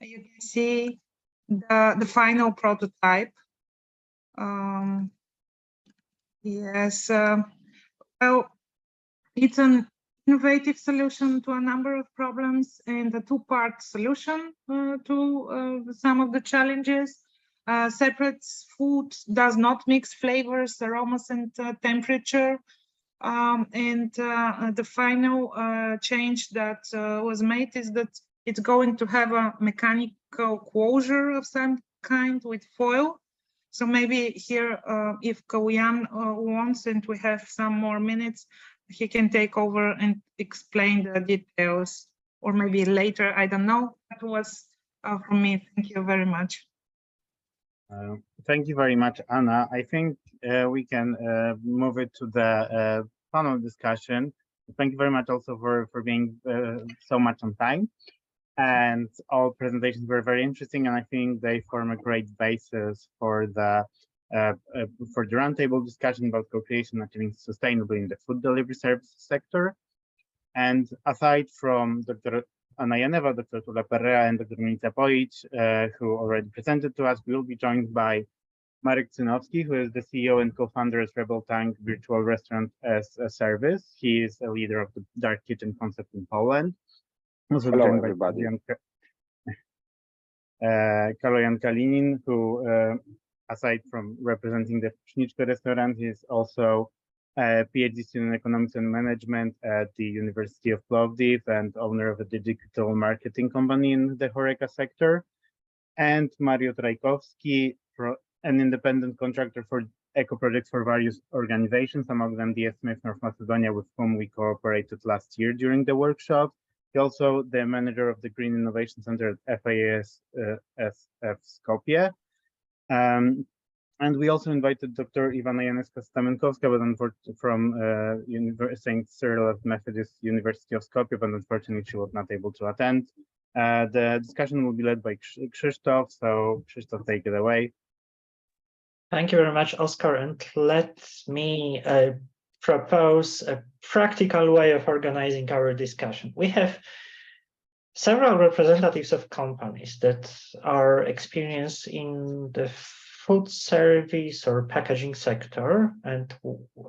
you can see the final prototype. Yes. Well, it's an innovative solution to a number of problems and a two-part solution to some of the challenges. Separates food, does not mix flavors, aromas, and temperature. And the final change that was made is that it's going to have a mechanical closure of some kind with foil. So maybe here, if Kauyan wants, and we have some more minutes, he can take over and explain the details, or maybe later, I don't know. That was from me. Thank you very much. Thank you very much, Anna. I think we can move it to the panel discussion. Thank you very much also for being so much on time. And all presentations were very interesting, and I think they form a great basis for the roundtable discussion about co-creation achieving sustainably in the food delivery services sector. And aside from Dr. Anna Janeva, Dr. Tula Perrea, and Dr. Monica Pojic, who already presented to us, we will be joined by Marek Cynowski, who is the CEO and co-founder of Rebel Tank Virtual Restaurant as a Service. He is a leader of the Dark Kitchen concept in Poland. Also hello, everybody. Kaloyan Kalinin, who, aside from representing the Pszeniczka restaurant, is also a PhD student in economics and management at the University of Plovdiv and owner of a digital marketing company in the HoReCa sector. And Mario Trajkowski, an independent contractor for eco projects for various organizations, among them the SMF North Macedonia, with whom we cooperated last year during the workshop. He's also the manager of the Green Innovation Center at FAS SF Skopje. And we also invited Dr. Iwana Janeska-Stamenkowska from St. Cyril of Methodist University of Skopje, but unfortunately she was not able to attend. The discussion will be led by Krzysztof, so Krzysztof, take it away. Thank you very much, Oscar, and let me propose a practical way of organizing our discussion. We have several representatives of companies that are experienced in the food service or packaging sector, and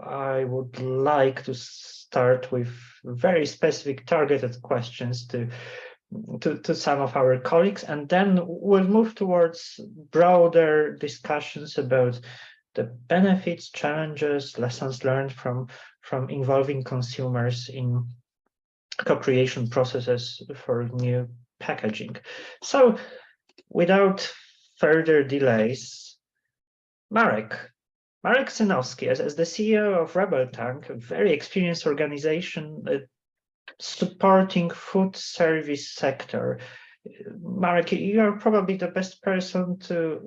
I would like to start with very specific targeted questions to some of our colleagues, and then we'll move towards broader discussions about the benefits, challenges, lessons learned from involving consumers in co-creation processes for new packaging. So without further delays, Marek Synowski, as the CEO of Rebel Tank, a very experienced organization supporting food service sector. Marek, you are probably the best person to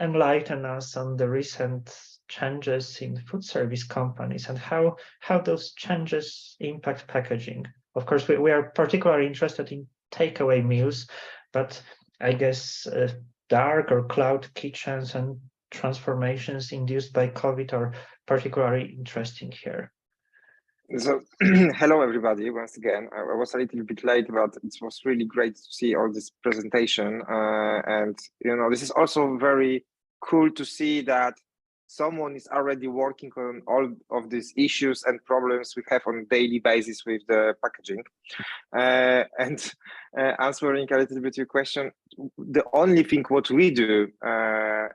enlighten us on the recent changes in food service companies and how those changes impact packaging. Of course, we are particularly interested in takeaway meals, but I guess dark or cloud kitchens and transformations induced by COVID are particularly interesting here. So, hello everybody, once again. I was a little bit late, but it was really great to see all this presentation. And, you know, this is also very cool to see that someone is already working on all of these issues and problems we have on a daily basis with the packaging. And answering a little bit your question, the only thing what we do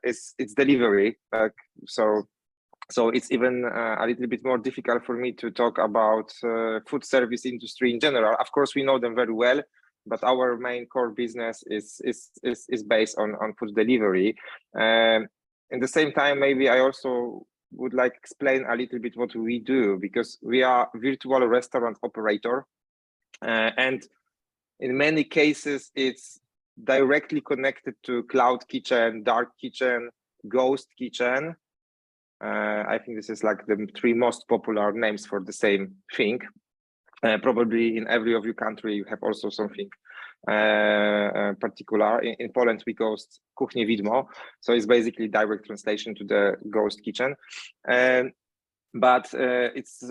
is it's delivery. So it's even a little bit more difficult for me to talk about food service industry in general. Of course, we know them very well, but our main core business is based on food delivery. At the same time, maybe I also would like to explain a little bit what we do, because we are virtual restaurant operator, and in many cases it's directly connected to cloud kitchen, dark kitchen, ghost kitchen. I think this is like the three most popular names for the same thing. Probably in every of your country you have also something particular. In Poland we ghost kuchnię widmo, so it's basically direct translation to the ghost kitchen. But it's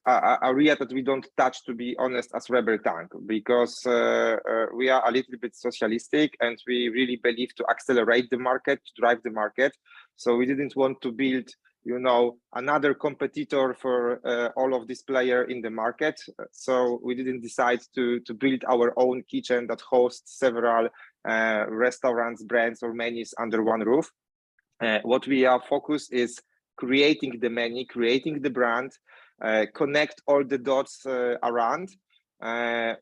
a area that we don't touch, to be honest, as Rebel Tank, because we are a little bit socialistic and we really believe to accelerate the market, to drive the market. So we didn't want to build, you know, another competitor for all of these players in the market. So we didn't decide to build our own kitchen that hosts several restaurants, brands, or menus under one roof. What we are focused is creating the menu, creating the brand, connect all the dots around.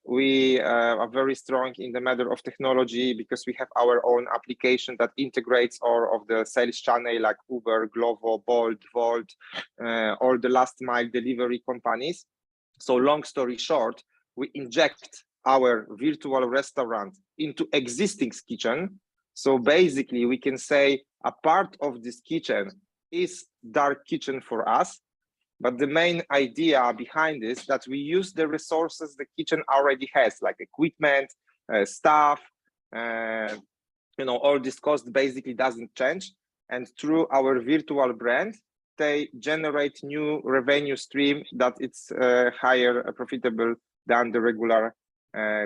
We are very strong in the matter of technology because we have our own application that integrates all of the sales channel like Uber, Glovo, Bolt, Volt, all the last mile delivery companies. So long story short, we inject our virtual restaurant into existing kitchen. So basically we can say a part of this kitchen is dark kitchen for us, but the main idea behind this that we use the resources the kitchen already has, like equipment, staff, you know, all this cost basically doesn't change, and through our virtual brand they generate new revenue stream that it's higher profitable than the regular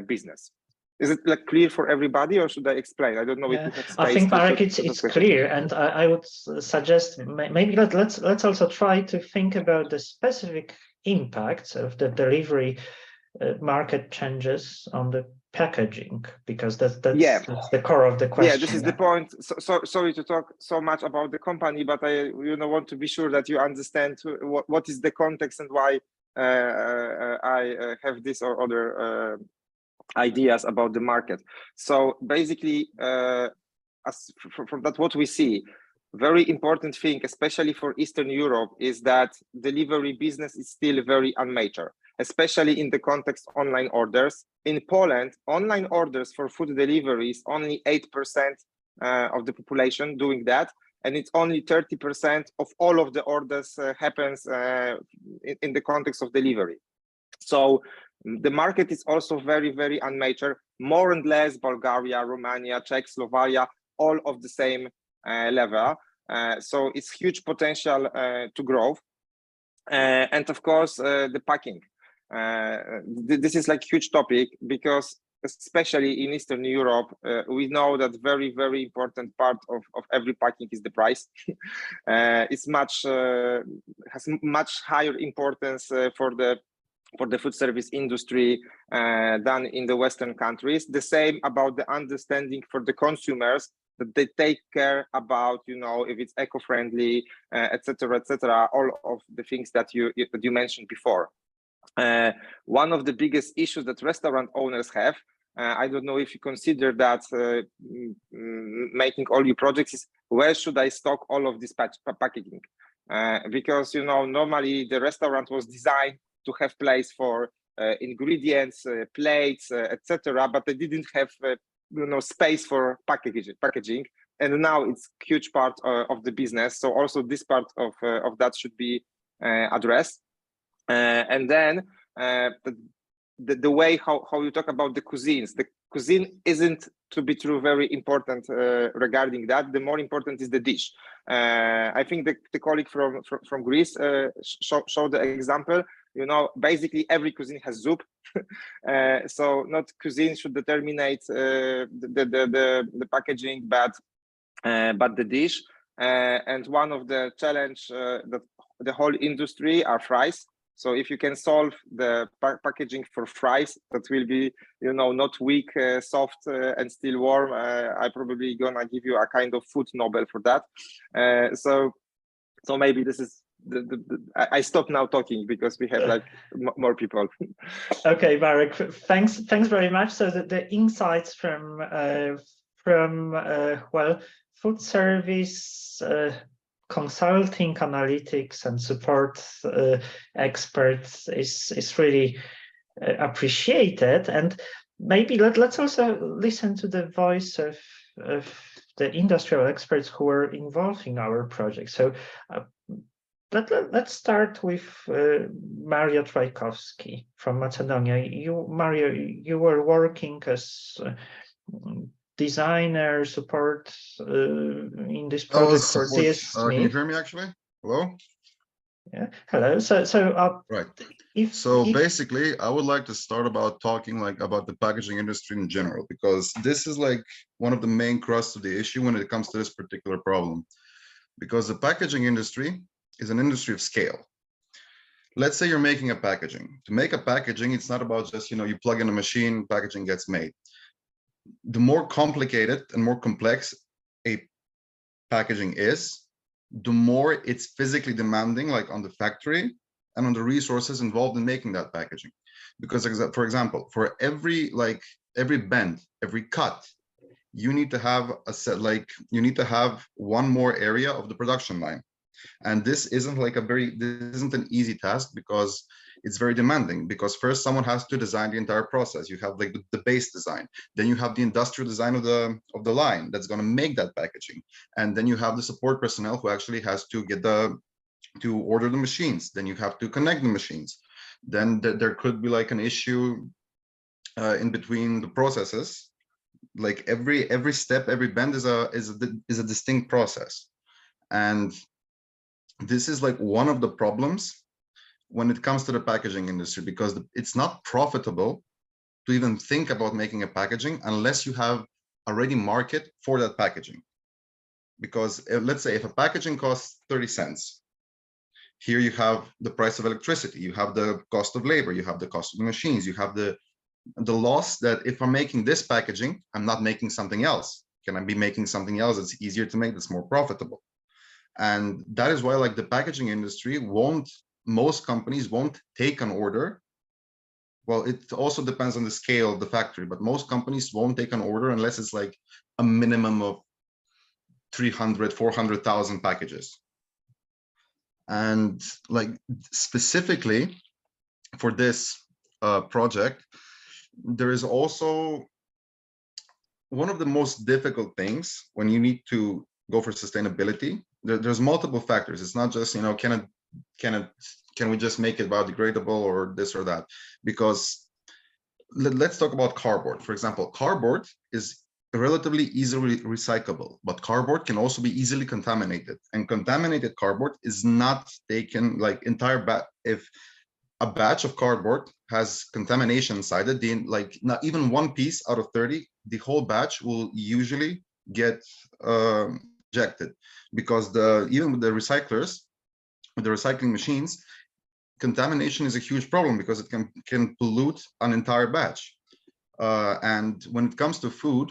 business. Is it like clear for everybody, or should I explain? I don't know if you have space. I think, Marek, it's clear, and I would suggest maybe let's also try to think about the specific impacts of the delivery market changes on the packaging, because that's the core of the question. Yeah, this is the point. So sorry to talk so much about the company, but I want to be sure that you understand what is the context and why I have this or other ideas about the market. So basically, from that what we see, very important thing, especially for Eastern Europe, is that delivery business is still very unmature, especially in the context of online orders. In Poland, online orders for food delivery is only 8% of the population doing that, and it's only 30% of all of the orders happens in the context of delivery. So the market is also very, very unmature, more and less Bulgaria, Romania, Czech, Slovakia, all of the same level. So it's huge potential to grow. And of course, the packing. This is like huge topic because especially in Eastern Europe, we know that very, very important part of every packing is the price. It's has much higher importance for the food service industry than in the Western countries. The same about the understanding for the consumers, that they take care about, you know, if it's eco-friendly, etc., all of the things that you mentioned before. One of the biggest issues that restaurant owners have, I don't know if you consider that making all your projects, is where should I stock all of this packaging? Because, you know, normally the restaurant was designed to have place for ingredients, plates, etc., but they didn't have you know, space for packaging, and now it's huge part of the business. So also this part of that should be addressed. And then the way how you talk about the cuisines, the cuisine isn't, to be true, very important regarding that. The more important is the dish. I think the colleague from Greece showed the example. You know, basically every cuisine has soup, so not cuisine should determine the packaging, but the dish. And one of the challenge that the whole industry are fries. So if you can solve the packaging for fries, that will be, you know, not weak, soft, and still warm. I probably gonna give you a kind of food Nobel for that. So maybe this is. I stop now talking because we have like more people. Okay, Marek, thanks very much. So the insights from well, food service consulting, analytics, and support experts is really appreciated. And maybe let's also listen to the voice of the industrial experts who were involved in our project. So let's start with Mario Trajkowski from Macedonia. Mario, you were working as designer support in this project for this. Can you hear me actually? Hello? Yeah. Hello. So right. If basically, I would like to start about talking about the packaging industry in general, because this is like one of the main crusts of the issue when it comes to this particular problem. Because the packaging industry is an industry of scale. Let's say you're making a packaging. To make a packaging, it's not about just, you know, you plug in a machine, packaging gets made. The more complicated and more complex a packaging is, the more it's physically demanding, like on the factory and on the resources involved in making that packaging. Because, for example, for every bend, every cut, you need to have you need to have one more area of the production line. And this isn't an easy task, because it's very demanding. Because first someone has to design the entire process. You have like the base design, then you have the industrial design of the line that's going to make that packaging, and then you have the support personnel who actually has to get to order the machines. Then you have to connect the machines. Then there could be like an issue in between the processes. Like every step, every bend is a distinct process. And this is like one of the problems when it comes to the packaging industry, because it's not profitable to even think about making a packaging unless you have a ready market for that packaging. Because let's say if a packaging costs 30 cents, here you have the price of electricity, you have the cost of labor, you have the cost of the machines, you have the loss that if I'm making this packaging, I'm not making something else. Can I be making something else that's easier to make, that's more profitable? And that is why, like, the packaging industry most companies won't take an order. Well, it also depends on the scale of the factory, but most companies won't take an order unless it's like a minimum of 300, 400,000 packages. And like specifically for this project, there is also one of the most difficult things when you need to go for sustainability. There's multiple factors. It's not just, you know, can we just make it biodegradable or this or that? Because let's talk about cardboard. For example, cardboard is relatively easily recyclable, but cardboard can also be easily contaminated, and contaminated cardboard is not taken like entire batch. If a batch of cardboard has contamination inside it, then like not even one piece out of 30, the whole batch will usually get rejected, because even with the recyclers, with the recycling machines, contamination is a huge problem because it can pollute an entire batch. And when it comes to food,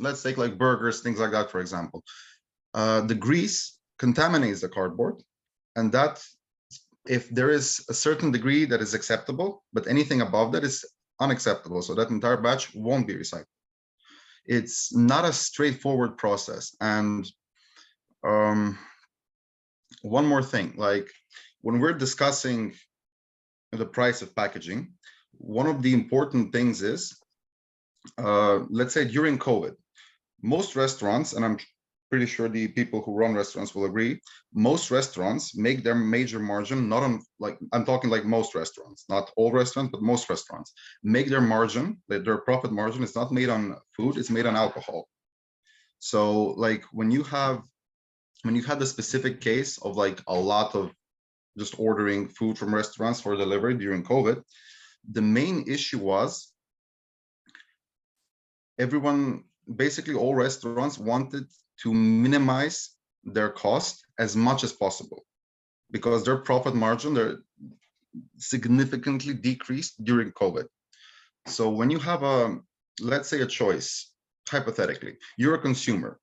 let's take like burgers, things like that, for example. The grease contaminates the cardboard, and that, if there is a certain degree that is acceptable, but anything above that is unacceptable, so that entire batch won't be recycled. It's not a straightforward process. And one more thing, like when we're discussing the price of packaging, one of the important things is, let's say during COVID, most restaurants, and I'm pretty sure the people who run restaurants will agree, most restaurants make their major margin not on, like, I'm talking like most restaurants, not all restaurants, but most restaurants make their margin, their profit margin is not made on food, it's made on alcohol. So like when you had the specific case of like a lot of just ordering food from restaurants for delivery during COVID, the main issue was everyone, basically all restaurants wanted to minimize their cost as much as possible because their profit margin, they're significantly decreased during COVID. So when you have let's say a choice, hypothetically, you're a consumer,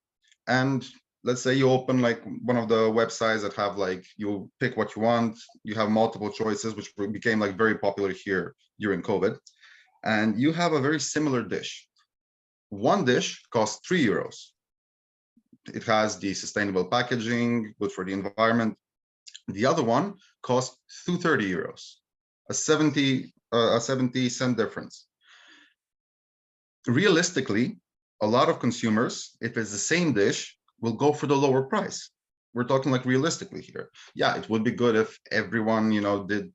and let's say you open like one of the websites that have like, you pick what you want, you have multiple choices, which became like very popular here during COVID, and you have a very similar dish. One dish costs €3. It has the sustainable packaging, good for the environment. The other one costs €230, a 70-cent difference. Realistically, a lot of consumers, if it's the same dish, will go for the lower price. We're talking like realistically here. Yeah, it would be good if everyone, you know, did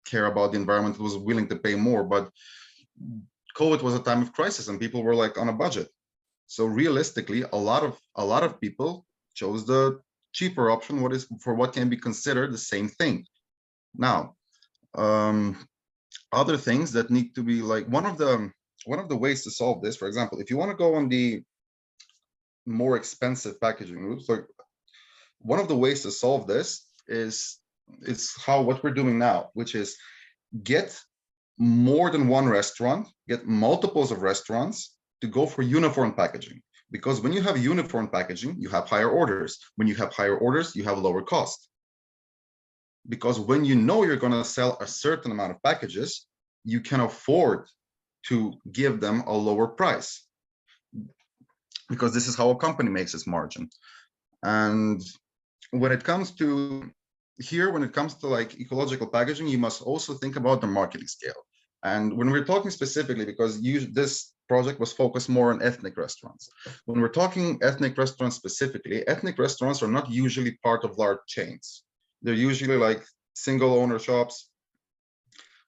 care about the environment, was willing to pay more, but COVID was a time of crisis and people were like on a budget. So realistically, a lot of people chose the cheaper option, what can be considered the same thing. Now, other things that need to be like, one of the ways to solve this, for example, if you want to go on the more expensive packaging route, so one of the ways to solve this is what we're doing now, which is get more than one restaurant, get multiples of restaurants to go for uniform packaging. Because when you have uniform packaging, you have higher orders. When you have higher orders, you have lower cost. Because when you know you're going to sell a certain amount of packages, you can afford to give them a lower price. Because this is how a company makes its margin. And when it comes to like ecological packaging, you must also think about the marketing scale. And when we're talking specifically, because this project was focused more on ethnic restaurants. When we're talking ethnic restaurants specifically, ethnic restaurants are not usually part of large chains. They're usually like single owner shops,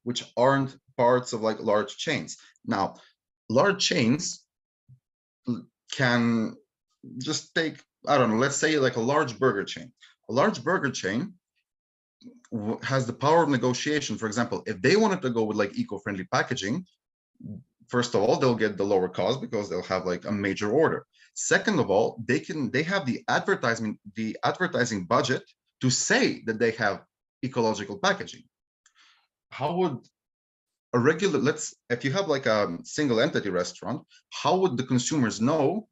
which aren't parts of like large chains. Now, large chains can just take, I don't know, let's say like a large burger chain. A large burger chain has the power of negotiation. For example, if they wanted to go with like eco-friendly packaging, first of all, they'll get the lower cost because they'll have like a major order. Second of all, they have the advertising budget to say that they have ecological packaging. How would a regular, if you have like a single entity restaurant, how would the consumers know?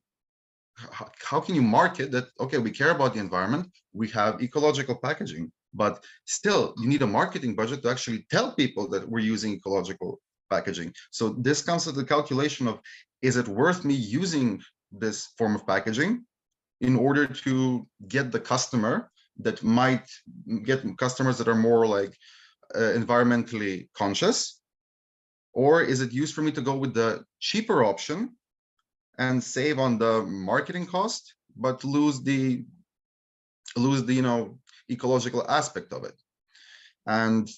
How can you market that, okay, we care about the environment, we have ecological packaging, but still you need a marketing budget to actually tell people that we're using ecological packaging. So this comes to the calculation of, is it worth me using this form of packaging in order to get the customer that might get customers that are more like environmentally conscious? Or is it used for me to go with the cheaper option and save on the marketing cost, but lose the ecological aspect of it? And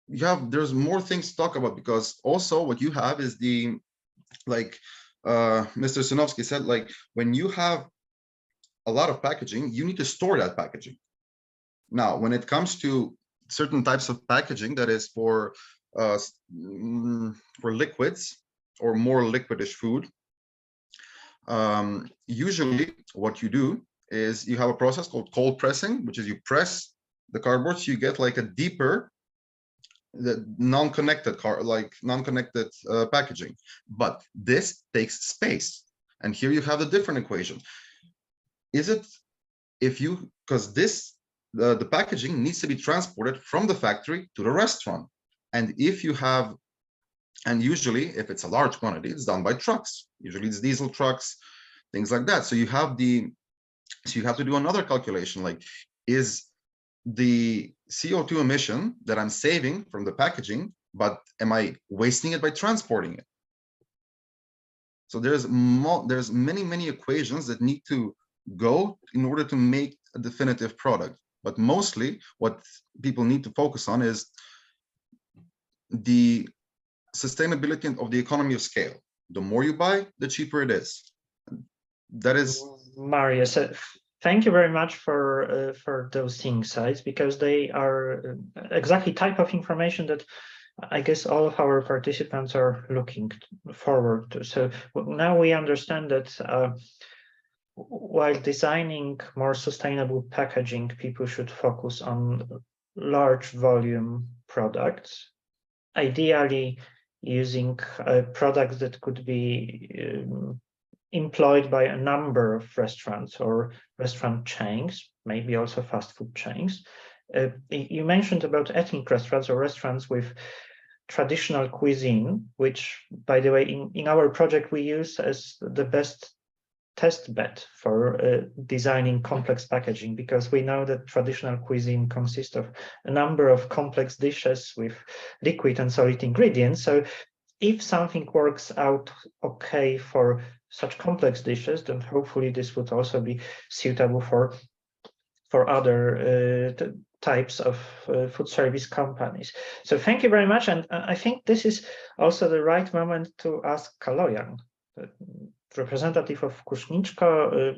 there's more things to talk about, because also what you have is the, like Mr. Sinovsky said, like when you have a lot of packaging, you need to store that packaging. Now, when it comes to certain types of packaging that is for liquids or more liquidish food, usually what you do is you have a process called cold pressing, which is you press the cardboard so you get like a deeper, the non-connected packaging. But this takes space, and here you have the different equation. Is it, because this the packaging needs to be transported from the factory to the restaurant, and usually if it's a large quantity, it's done by trucks. Usually it's diesel trucks, things like that. So you have to do another calculation, like, is the CO2 emission that I'm saving from the packaging, but am I wasting it by transporting it? So there's many equations that need to go in order to make a definitive product. But mostly what people need to focus on is the sustainability of the economy of scale. The more you buy, the cheaper it is. That is Marius. Thank you very much for those insights, because they are exactly type of information that I guess all of our participants are looking forward to. So now we understand that while designing more sustainable packaging, people should focus on large volume products, ideally using products that could be employed by a number of restaurants or restaurant chains, maybe also fast food chains. You mentioned about ethnic restaurants or restaurants with traditional cuisine, which, by the way, in our project we use as the best test bed for designing complex packaging, because we know that traditional cuisine consists of a number of complex dishes with liquid and solid ingredients. So if something works out okay for such complex dishes, then hopefully this would also be suitable for other types of food service companies. So thank you very much. And I think this is also the right moment to ask Kaloyan, representative of Kuchniczka,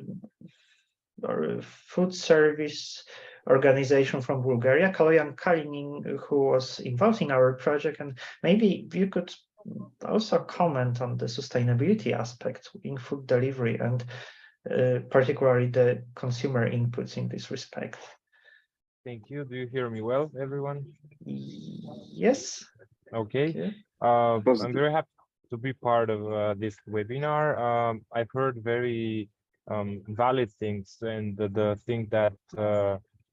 or food service organization from Bulgaria, Kaloyan Kalinin, who was involved in our project. And maybe you could also comment on the sustainability aspect in food delivery, and particularly the consumer inputs in this respect. Thank you. Do you hear me well, everyone? Yes. Okay. I'm very happy to be part of this webinar. I've heard very valid things, and the thing that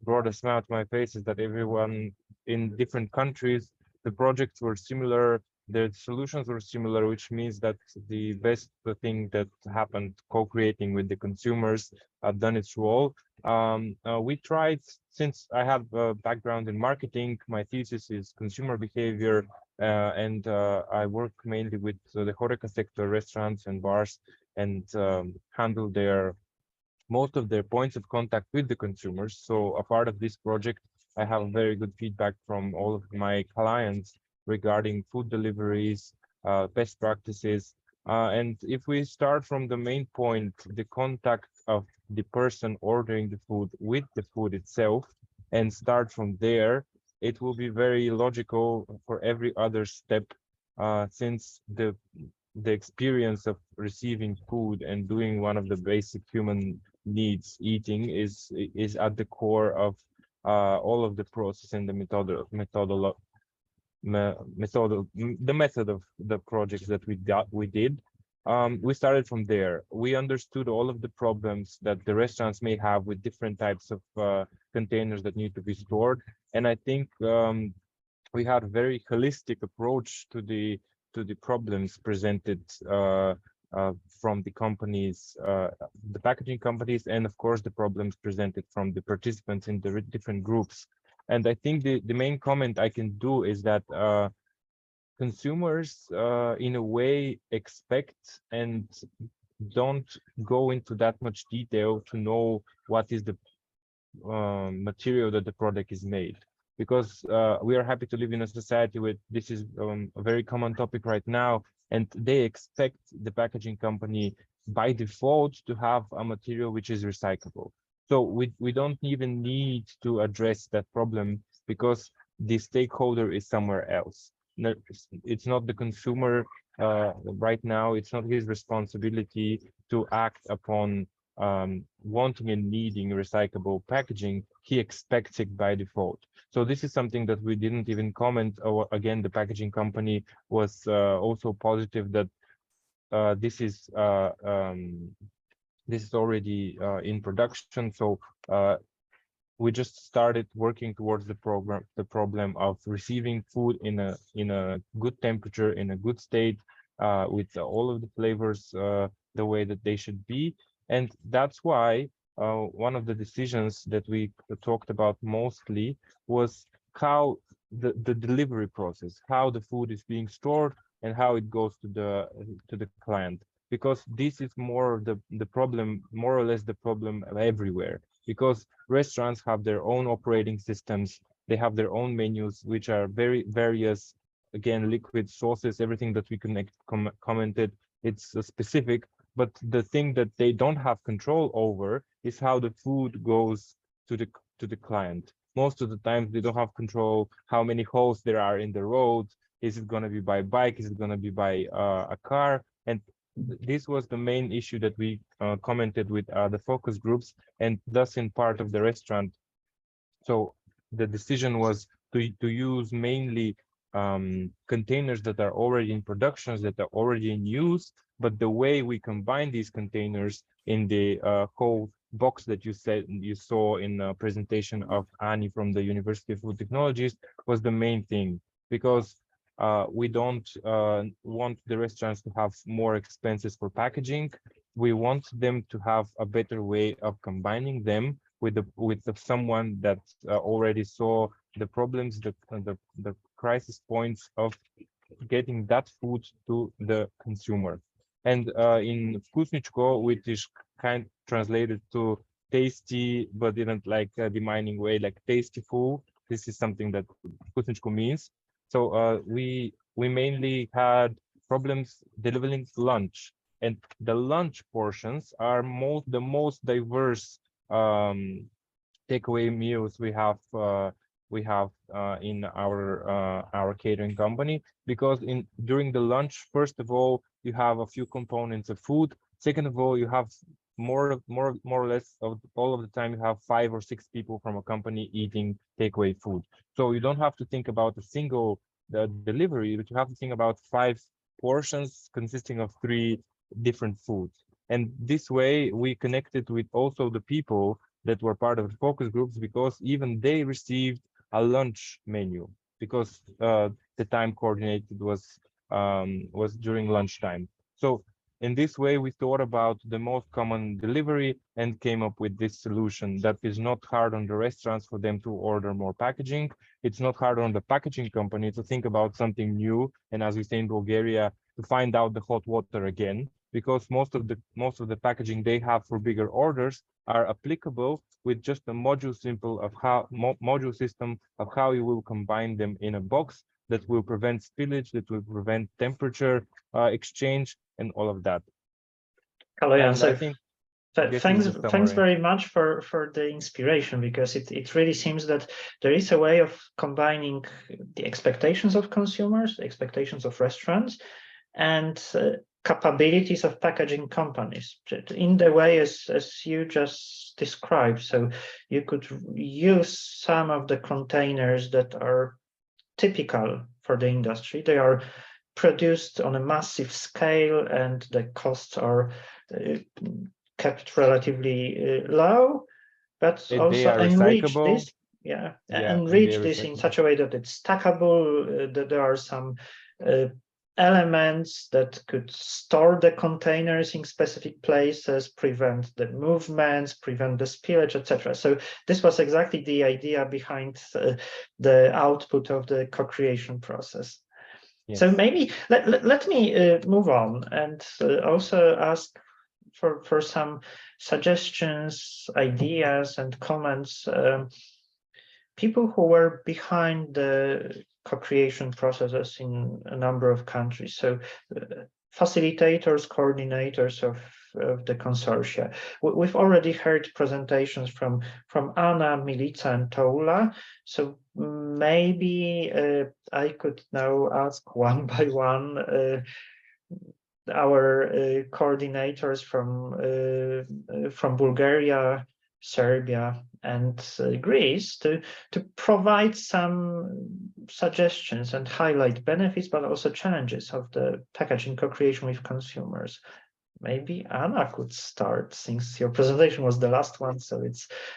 brought a smile to my face is that everyone in different countries, the projects were similar, the solutions were similar, which means that the best thing that happened, co-creating with the consumers, done its role. We tried, since I have a background in marketing, my thesis is consumer behavior, and I work mainly with the HoReCa sector, restaurants and bars, and handle most of their points of contact with the consumers. So a part of this project, I have very good feedback from all of my clients regarding food deliveries, best practices. And if we start from the main point, the contact of the person ordering the food with the food itself, and start from there, it will be very logical for every other step, since the experience of receiving food and doing one of the basic human needs, eating, is at the core of all of the process and the method of the projects that we did. We started from there. We understood all of the problems that the restaurants may have with different types of containers that need to be stored, and I think we had a very holistic approach to the problems presented from the companies, the packaging companies, and of course the problems presented from the participants in the different groups. And I think the main comment I can do is that consumers in a way expect and don't go into that much detail to know what is the material that the product is made, because we are happy to live in a society where this is a very common topic right now, and they expect the packaging company by default to have a material which is recyclable. So we don't even need to address that problem because the stakeholder is somewhere else. No, it's not the consumer right now. It's not his responsibility to act upon wanting and needing recyclable packaging. He expects it by default. So this is something that we didn't even comment. Or again, the packaging company was also positive that this is already in production. So we just started working towards the problem of receiving food in a good temperature, in a good state, with all of the flavors the way that they should be. And that's why one of the decisions that we talked about mostly was how the delivery process, how the food is being stored and how it goes to the client, because this is more the problem, more or less the problem everywhere, because restaurants have their own operating systems, they have their own menus, which are very various, again, liquid sources, everything that we commented, it's specific. But the thing that they don't have control over is how the food goes to the client. Most of the times they don't have control how many holes there are in the road. Is it going to be by bike? Is it going to be by a car? And this was the main issue that we commented with the focus groups, and thus in part of the restaurant. So the decision was to use mainly containers that are already in productions, that are already in use, but the way we combine these containers in the whole box that you saw in the presentation of Ani from the University of Food Technologies was the main thing, because we don't want the restaurants to have more expenses for packaging. We want them to have a better way of combining them with someone that already saw the problems, the crisis points of getting that food to the consumer. And in Vkusničko, which is kind of translated to tasty, but in like a demeaning way, like tasteful. This is something that Vkusničko means. So we mainly had problems delivering lunch, and the lunch portions are the most diverse takeaway meals we have in our catering company, because during the lunch, first of all, you have a few components of food. Second of all, you have more or less of all of the time you have 5 or 6 people from a company eating takeaway food. So you don't have to think about a single delivery, but you have to think about 5 portions consisting of 3 different foods. And this way we connected with also the people that were part of the focus groups, because even they received a lunch menu, because the time coordinated was during lunchtime. So in this way, we thought about the most common delivery and came up with this solution that is not hard on the restaurants for them to order more packaging. It's not hard on the packaging company to think about something new. And as we say in Bulgaria, to find out the hot water again, because most of the packaging they have for bigger orders are applicable with just a module system of how you will combine them in a box that will prevent spillage, that will prevent temperature exchange, and all of that. Kaloyan, so thanks very much for the inspiration, because it really seems that there is a way of combining the expectations of consumers, expectations of restaurants, and capabilities of packaging companies in the way as you just described. So you could use some of the containers that are typical for the industry. They are produced on a massive scale and the costs are kept relatively low, but also enrich this. Enrich this in such a way that it's stackable, that there are some elements that could store the containers in specific places, prevent the movements, prevent the spillage, etc. So this was exactly the idea behind the output of the co-creation process. Yes. So maybe let me move on and also ask for some suggestions, ideas, and comments. People who were behind the co-creation processes in a number of countries. So facilitators, coordinators of the consortia. We've already heard presentations from Anna, Milica, and Toula. So maybe I could now ask one by one our coordinators from Bulgaria, Serbia, and Greece to provide some suggestions and highlight benefits, but also challenges of the packaging co-creation with consumers. Maybe Anna could start, since your presentation was the last one, so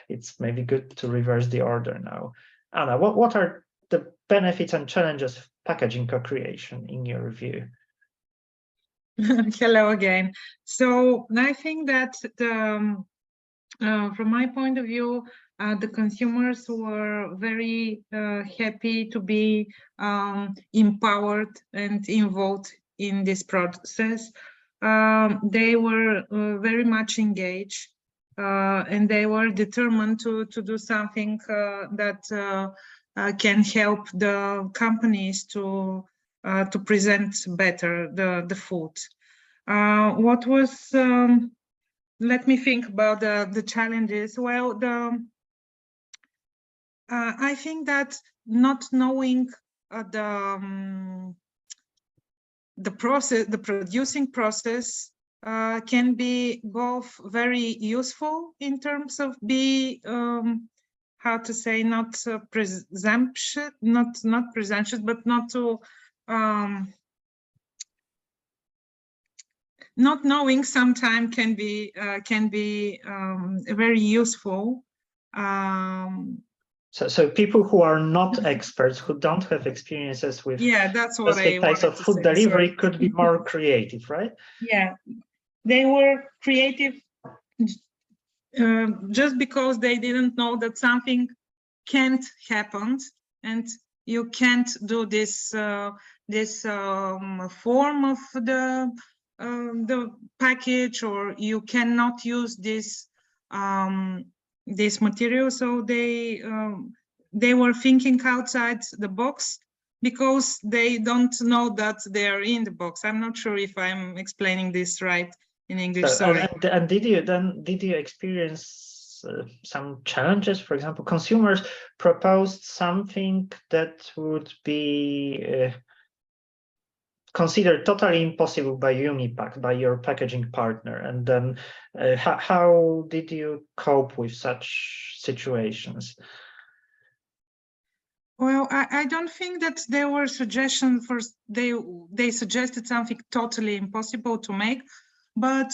it's maybe good to reverse the order now. Anna, what are the benefits and challenges of packaging co-creation in your view? Hello again. So I think that from my point of view, the consumers were very happy to be empowered and involved in this process. They were very much engaged and they were determined to do something that can help the companies to present better the food. What was let me think about the challenges. Well, I think that not knowing the process, the producing process, can be both very useful in terms of how to say, not presumptuous, not presumptuous, but not to not knowing sometimes can be very useful. So people who are not experts, who don't have experiences with that's what specific types of food delivery, could be more creative, right? Yeah, they were creative just because they didn't know that something can't happen and you can't do this form of the package, or you cannot use this this material. So they were thinking outside the box because they don't know that they're in the box. I'm not sure if I'm explaining this right in English. Sorry. And did you experience some challenges? For example, consumers proposed something that would be considered totally impossible by Unipack, by your packaging partner, and then how did you cope with such situations? Well, I don't think that there were suggestions for they suggested something totally impossible to make, but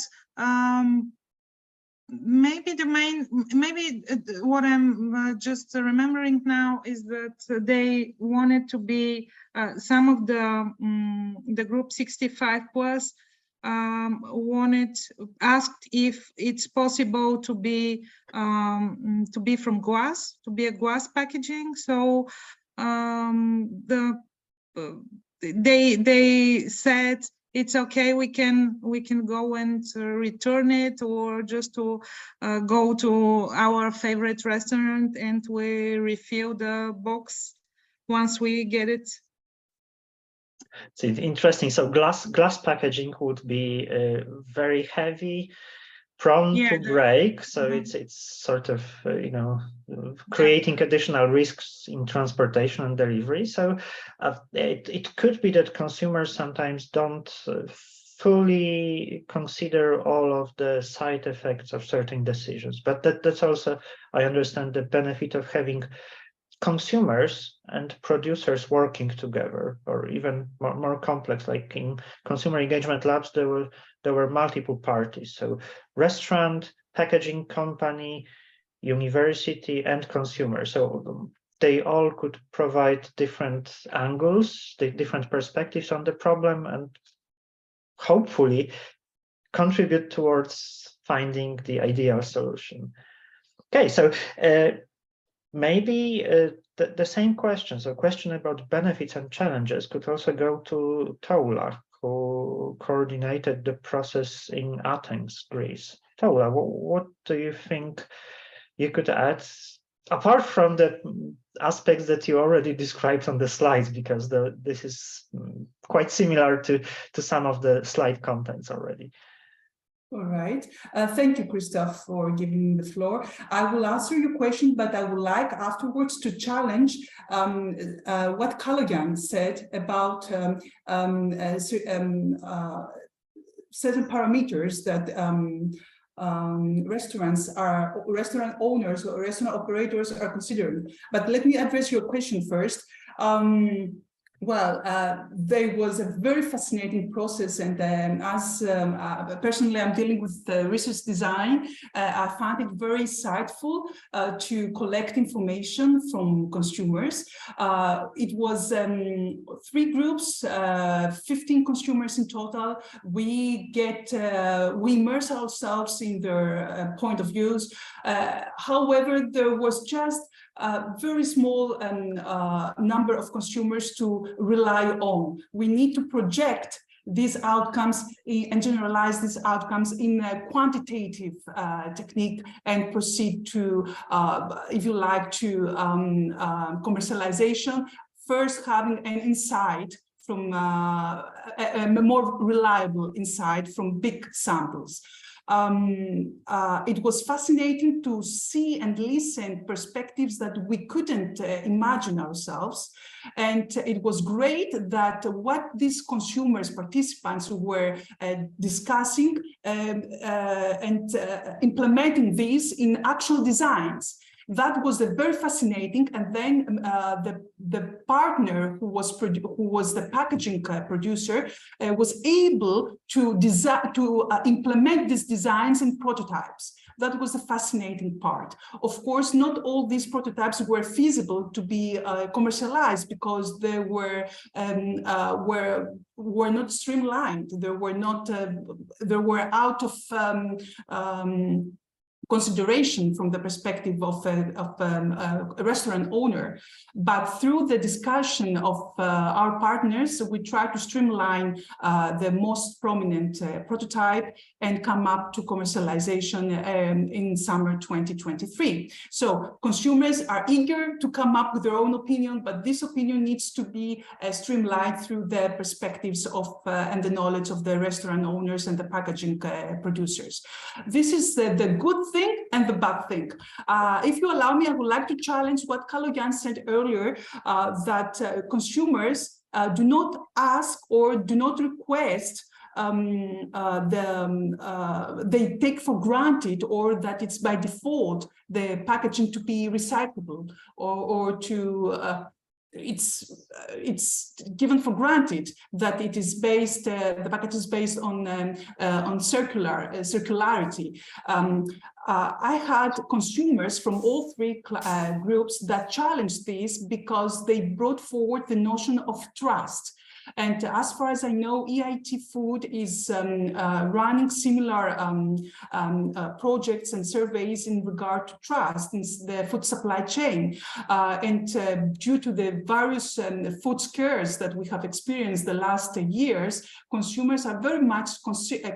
maybe what I'm just remembering now is that they wanted to be some of the group 65 plus asked if it's possible to be from glass, to be a glass packaging. So they said it's okay, we can go and return it, or just to go to our favorite restaurant and we refill the box once we get it. So it's interesting. So glass packaging would be very heavy, prone to break. So it's sort of creating additional risks in transportation and delivery. So it could be that consumers sometimes don't fully consider all of the side effects of certain decisions. But that's also, I understand, the benefit of having consumers and producers working together, or even more complex, like in consumer engagement labs, there were multiple parties. So restaurant, packaging company, university, and consumer. So they all could provide different angles, different perspectives on the problem, and hopefully contribute towards finding the ideal solution. Okay, so maybe the same question, so question about benefits and challenges, could also go to Toula, who coordinated the process in Athens, Greece. Toula, what do you think you could add, apart from the aspects that you already described on the slides, because this is quite similar to some of the slide contents already. All right. Thank you, Christoph, for giving me the floor. I will answer your question, but I would like afterwards to challenge what Kaloyan said about certain parameters that restaurant owners or restaurant operators are considering. But let me address your question first. There was a very fascinating process, and as personally I'm dealing with research design, I found it very insightful to collect information from consumers. It was 3 groups, 15 consumers in total. We immerse ourselves in their point of views. However, there was just a very small number of consumers to rely on. We need to project these outcomes and generalize these outcomes in a quantitative technique and proceed to, if you like, to commercialization, first having an insight from a more reliable insight from big samples. It was fascinating to see and listen perspectives that we couldn't imagine ourselves. And it was great that what these consumers, participants were discussing and implementing these in actual designs. That was very fascinating. And then the partner who was the packaging producer was able to implement these designs in prototypes. That was the fascinating part. Of course, not all these prototypes were feasible to be commercialized because they were not streamlined. They were out of consideration from the perspective of a restaurant owner. But through the discussion of our partners, we try to streamline the most prominent prototype and come up to commercialization in summer 2023. So consumers are eager to come up with their own opinion, but this opinion needs to be streamlined through the perspectives of and the knowledge of the restaurant owners and the packaging producers. This is the good thing and the bad thing. If you allow me, I would like to challenge what Kaloyan said earlier, that consumers do not ask or do not request they take for granted, or that it's by default the packaging to be recyclable, or to it's given for granted that it is based, the package is based on circularity. I had consumers from all 3 groups that challenged this because they brought forward the notion of trust. And as far as I know, EIT Food is running similar projects and surveys in regard to trust in the food supply chain. Due to the various food scares that we have experienced the last years, consumers are very much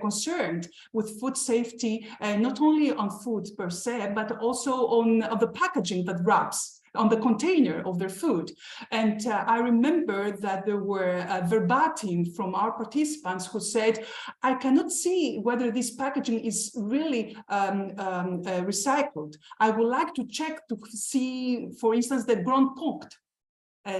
concerned with food safety, not only on food per se, but also on the packaging that wraps on the container of their food. And I remember that there were verbatim from our participants who said, I cannot see whether this packaging is really recycled. I would like to check to see, for instance, the Grand Punct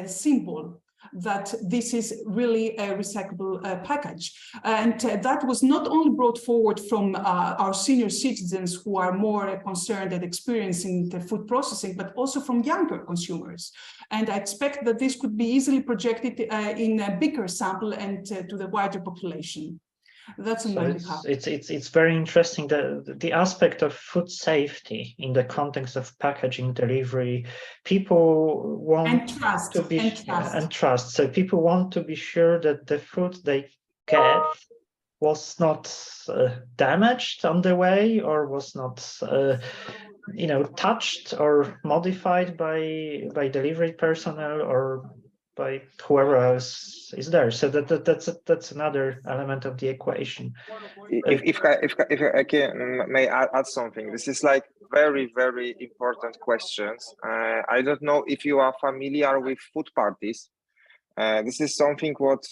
symbol, that this is really a recyclable package. And that was not only brought forward from our senior citizens who are more concerned and experiencing the food processing, but also from younger consumers. And I expect that this could be easily projected in a bigger sample and to the wider population. That's on So my behalf. it's very interesting, the aspect of food safety in the context of packaging delivery. People want And trust, to be and trust. So people want to be sure that the food they get was not damaged on the way, or was not touched or modified by delivery personnel or by whoever else is there. So that's another element of the equation. If I can may add something, this is like very, very important questions. I don't know if you are familiar with food parties. This is something what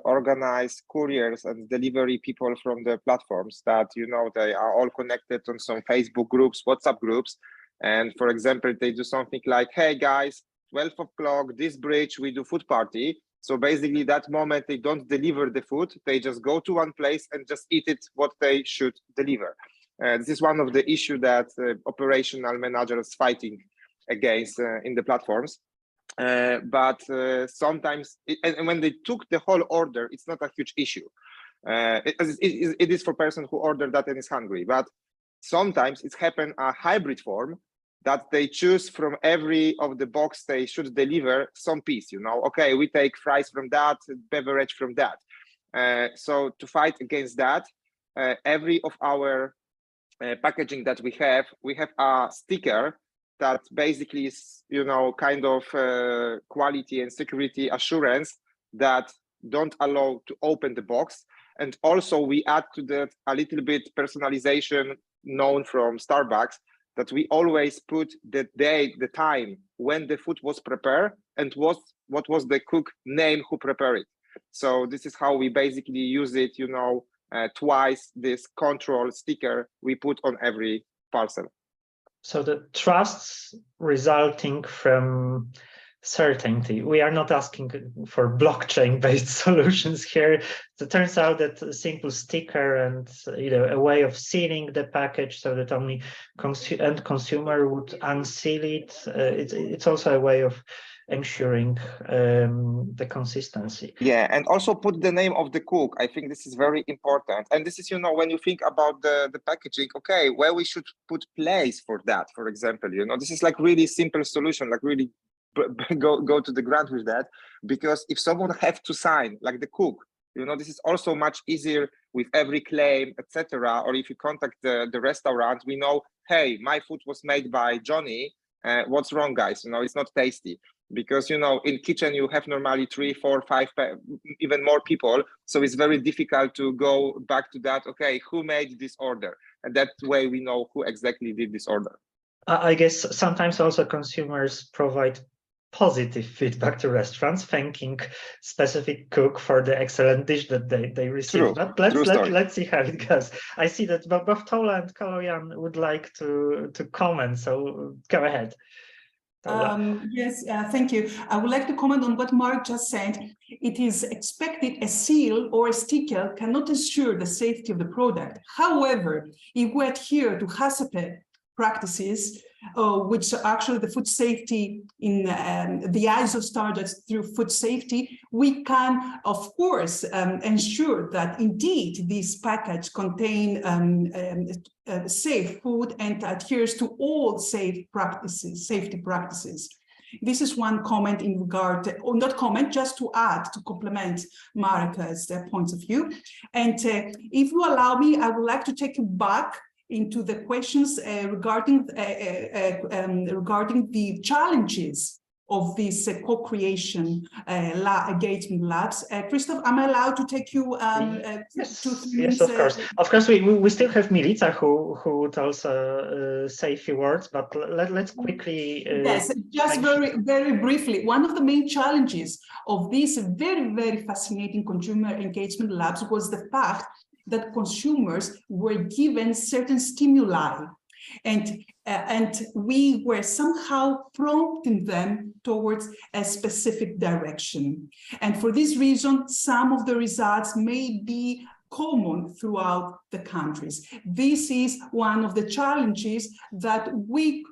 organize couriers and delivery people from the platforms that, they are all connected on some Facebook groups, WhatsApp groups. And for example, they do something like, hey guys, 12 o'clock, this bridge, we do food party. So basically that moment they don't deliver the food, they just go to one place and just eat it what they should deliver. This is one of the issues that operational managers fighting against in the platforms. But sometimes, and when they took the whole order, it's not a huge issue. It is for person who ordered that and is hungry, but sometimes it's happened a hybrid form that they choose from every of the box they should deliver some piece, okay, we take fries from that, beverage from that. So to fight against that, every of our packaging that we have a sticker that basically is, kind of quality and security assurance that don't allow to open the box. And also we add to that a little bit personalization known from Starbucks, that we always put the date, the time when the food was prepared and what was the cook name who prepared it. So this is how we basically use it, twice this control sticker we put on every parcel. So the trusts resulting from certainty. We are not asking for blockchain-based solutions here. It turns out that a simple sticker and a way of sealing the package so that only end consumer would unseal it. It's also a way of ensuring the consistency. Yeah, and also put the name of the cook. I think this is very important. And this is, when you think about the packaging, okay, where we should put place for that, for example, this is like really simple solution, like really go to the ground with that, because if someone have to sign, like the cook, this is also much easier with every claim, etc. Or if you contact the restaurant, we know, hey, my food was made by Johnny. What's wrong, guys? It's not tasty. Because in kitchen you have normally 3, 4, 5, even more people, so it's very difficult to go back to that. Okay, who made this order? And that way we know who exactly did this order. I guess sometimes also consumers provide positive feedback to restaurants, thanking specific cook for the excellent dish that they received. True. But True let's see how it goes. I see that both Tola and Kaloyan would like to comment, so go ahead. Yes, thank you. I would like to comment on what Mark just said. It is expected a seal or a sticker cannot ensure the safety of the product. However, if we adhere to HACCP practices, which are actually the food safety in the ISO standards through food safety, we can, of course, ensure that indeed this package contain safe food and adheres to all safety practices. This is one comment in regard, or not comment, just to add, to complement Marika's points of view. And if you allow me, I would like to take you back into the questions regarding the challenges of this co-creation engagement labs. Christoph, am I allowed to take you yes, 2 minutes? Yes, of course. Of course, we still have Milica who would also say a few words, but let's quickly. Yes, just very briefly. One of the main challenges of these very, very fascinating consumer engagement labs was the fact that consumers were given certain stimuli, and we were somehow prompting them towards a specific direction. And for this reason, some of the results may be common throughout the countries. This is one of the challenges that we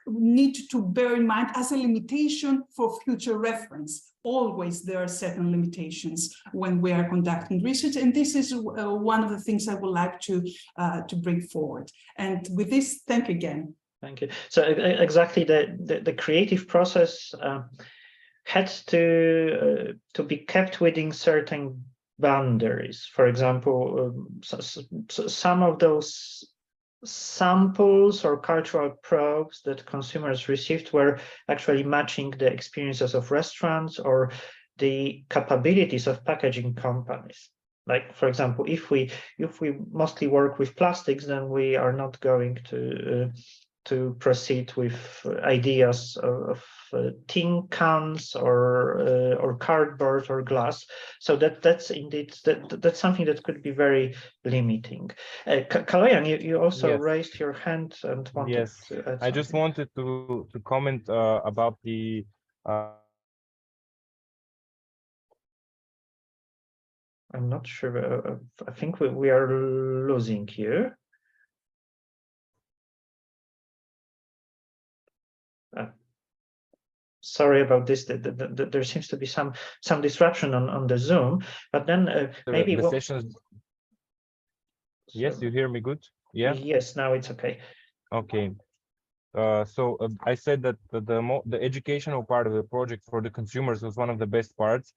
need to bear in mind as a limitation for future reference. always there are certain limitations when we are conducting research, and this is one of the things I would like to bring forward. And with this, thank you again. Thank you. So exactly, the creative process had to be kept within certain boundaries. For example, some of those samples or cultural probes that consumers received were actually matching the experiences of restaurants or the capabilities of packaging companies. Like, for example, if we mostly work with plastics, then we are not going to proceed with ideas of tin cans or cardboard or glass. So that's indeed that's something that could be very limiting. Kaloyan, you also raised your hand and wanted to add something. I just wanted to comment about the I'm not sure. I think we are losing you. Sorry about this. There seems to be some disruption on the Zoom, but then maybe the sessions. Yes, you hear me good? Yeah. Yes, now it's okay. Okay. So I said that the educational part of the project for the consumers was one of the best parts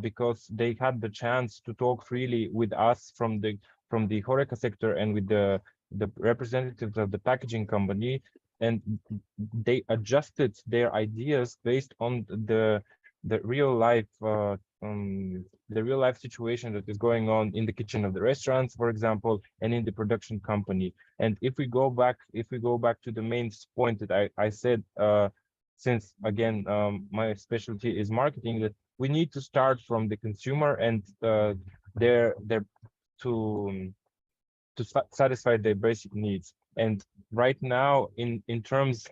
because they had the chance to talk freely with us from the HoReCa sector and with the representatives of the packaging company, and they adjusted their ideas based on the real life situation that is going on in the kitchen of the restaurants, for example, and in the production company. And if we go back to the main point that I said, since again my specialty is marketing, that we need to start from the consumer and to satisfy their basic needs. And right now, in terms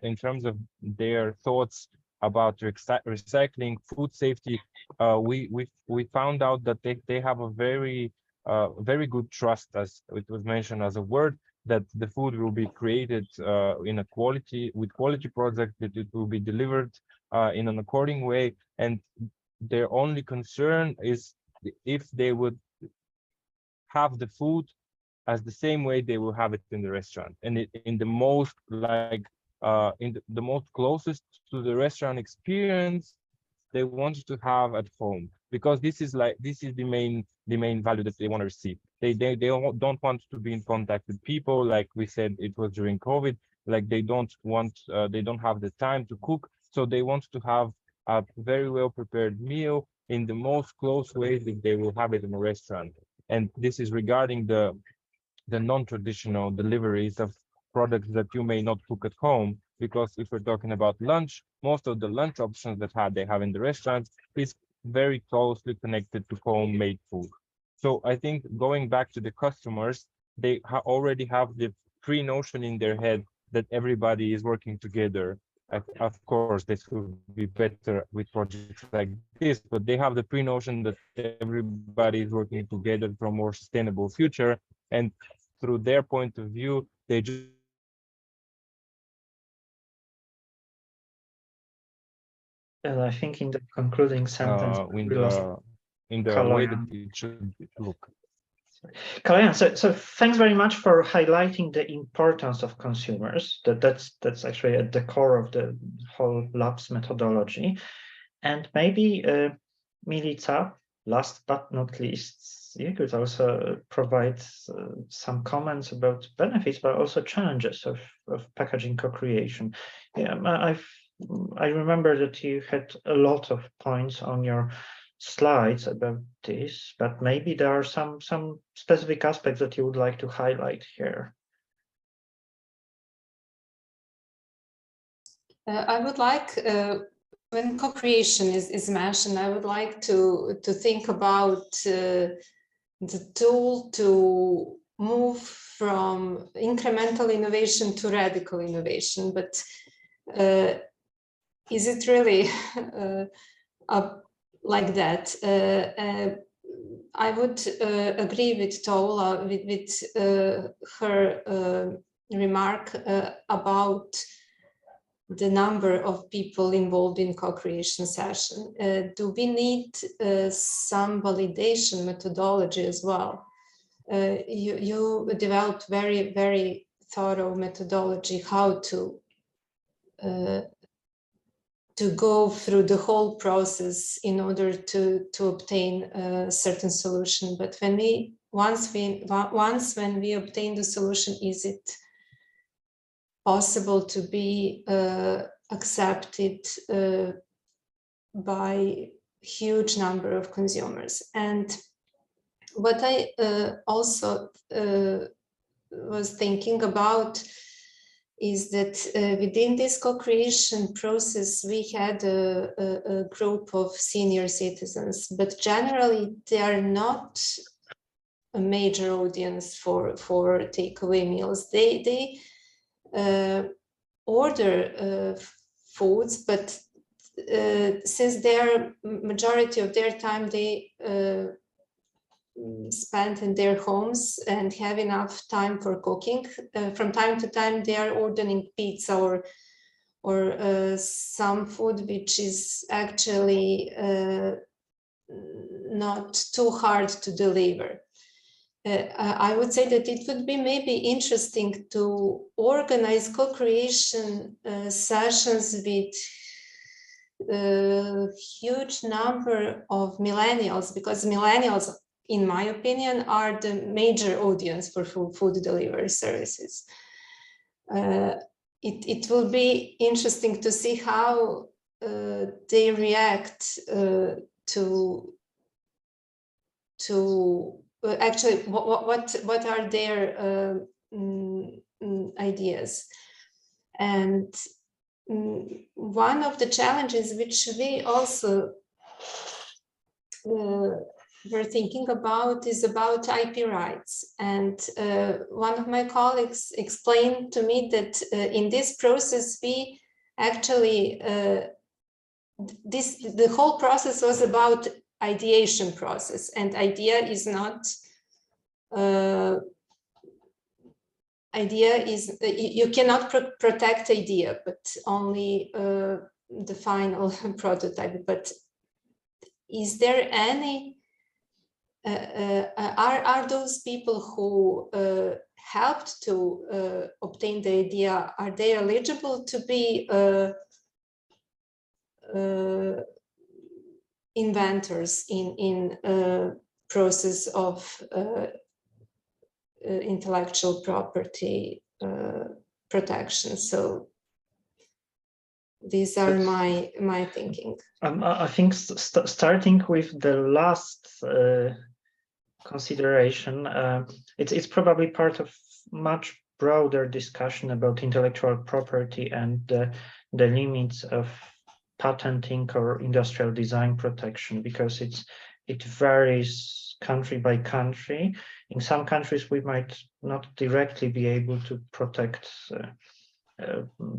of their thoughts about recycling, food safety, we found out that they have a very good trust, as it was mentioned as a word, that the food will be created with quality products, that it will be delivered in an according way, and their only concern is if they would have the food as the same way they will have it in the restaurant, and in the most the most closest to the restaurant experience they want to have at home, because this is the main value that they want to receive. They don't want to be in contact with people, like we said it was during COVID, like they don't have the time to cook, so they want to have a very well prepared meal in the most close way that they will have it in a restaurant. And this is regarding the non-traditional deliveries of products that you may not cook at home, because if we're talking about lunch, most of the lunch options that they have in the restaurants is very closely connected to homemade food. So I think going back to the customers, they already have the pre-notion in their head that everybody is working together. Of course, this will be better with projects like this, but they have the pre-notion that everybody is working together for a more sustainable future. And through their point of view, they just And I think in the concluding sentence, in the way that it should look. Kaloyan, so thanks very much for highlighting the importance of consumers. That's actually at the core of the whole lab's methodology. And maybe Milica, last but not least, you could also provide some comments about benefits, but also challenges of packaging co-creation. Yeah, I remember that you had a lot of points on your slides about this, but maybe there are some specific aspects that you would like to highlight here. I would like, when co-creation is mentioned, I would like to think about the tool to move from incremental innovation to radical innovation. But is it really like that? I would agree with Tola, with her remark about the number of people involved in co-creation session? Do we need some validation methodology as well? You developed very, very thorough methodology how to go through the whole process in order to obtain a certain solution. But once when we obtain the solution, is it possible to be accepted by huge number of consumers? And what I also was thinking about is that within this co-creation process, we had a group of senior citizens, but generally they are not a major audience for takeaway meals. They order foods, but since their majority of their time they spend in their homes and have enough time for cooking, from time to time they are ordering pizza or some food which is actually not too hard to deliver. I would say that it would be maybe interesting to organize co-creation sessions with a huge number of millennials, because millennials, in my opinion, are the major audience for food delivery services. It will be interesting to see how they react to actually what are their ideas. And one of the challenges which we also were thinking about is about IP rights. And one of my colleagues explained to me that in this process, we actually, the whole process was about ideation process, and idea is not, idea is, you cannot protect idea, but only the final prototype. But is there any, are those people who helped to obtain the idea, are they eligible to be inventors in process of intellectual property protection? So these are my thinking. I think starting with the last consideration, it's probably part of much broader discussion about intellectual property and the limits of patenting or industrial design protection, because it varies country by country. In some countries, we might not directly be able to protect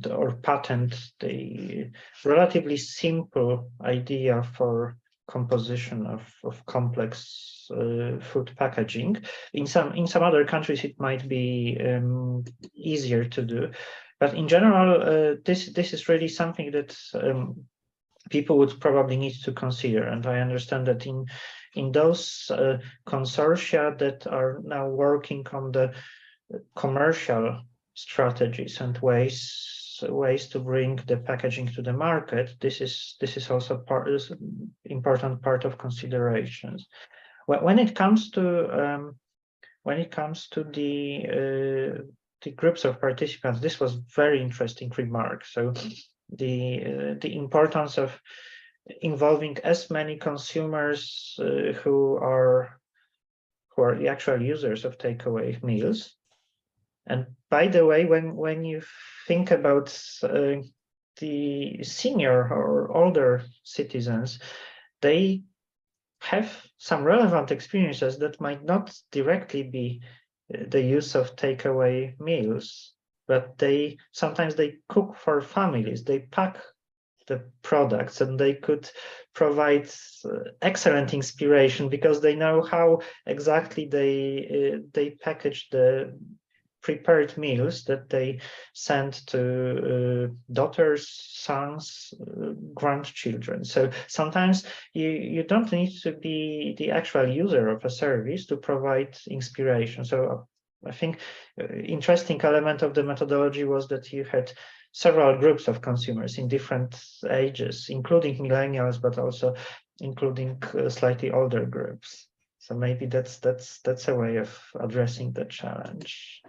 or patent the relatively simple idea for composition of complex food packaging. In some other countries, it might be easier to do. But in general, this is really something that people would probably need to consider. And I understand that in those consortia that are now working on the commercial strategies and ways to bring the packaging to the market, this is also important part of considerations. When it comes to the groups of participants, this was very interesting remark. So the importance of involving as many consumers who are the actual users of takeaway meals. And by the way, when you think about the senior or older citizens, they have some relevant experiences that might not directly be the use of takeaway meals, but sometimes they cook for families, they pack the products, and they could provide excellent inspiration because they know how exactly they package the prepared meals that they send to daughters, sons, grandchildren. So sometimes you don't need to be the actual user of a service to provide inspiration. So I think interesting element of the methodology was that you had several groups of consumers in different ages, including millennials, but also including slightly older groups. So maybe that's a way of addressing the challenge.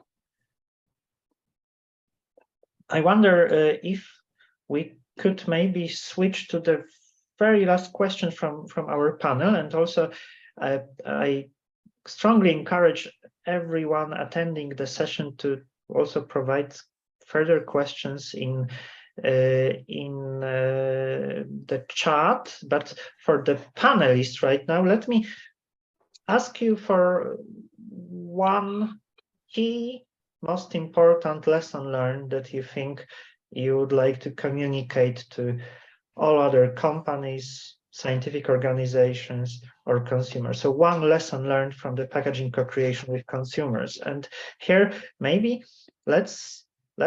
I wonder if we could maybe switch to the very last question from our panel, and also I strongly encourage everyone attending the session to also provide further questions in the chat. But for the panelists right now, let me ask you for one key, most important lesson learned that you think you would like to communicate to all other companies, scientific organizations, or consumers. So one lesson learned from the packaging co-creation with consumers. And here, maybe let's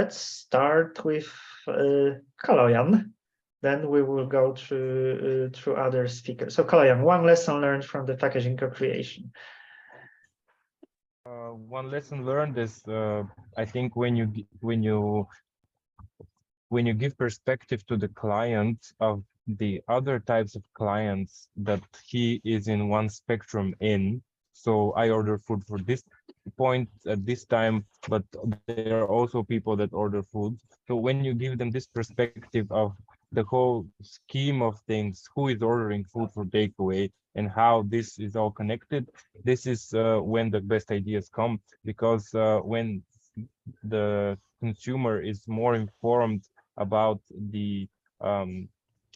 start with Kaloyan. Then we will go through other speakers. So Kaloyan, one lesson learned from the packaging co-creation. One lesson learned is, I think when you give perspective to the client of the other types of clients that he is in one spectrum in. So I order food for this point at this time, but there are also people that order food. So when you give them this perspective of the whole scheme of things, who is ordering food for takeaway and how this is all connected, this is when the best ideas come, because when the consumer is more informed about the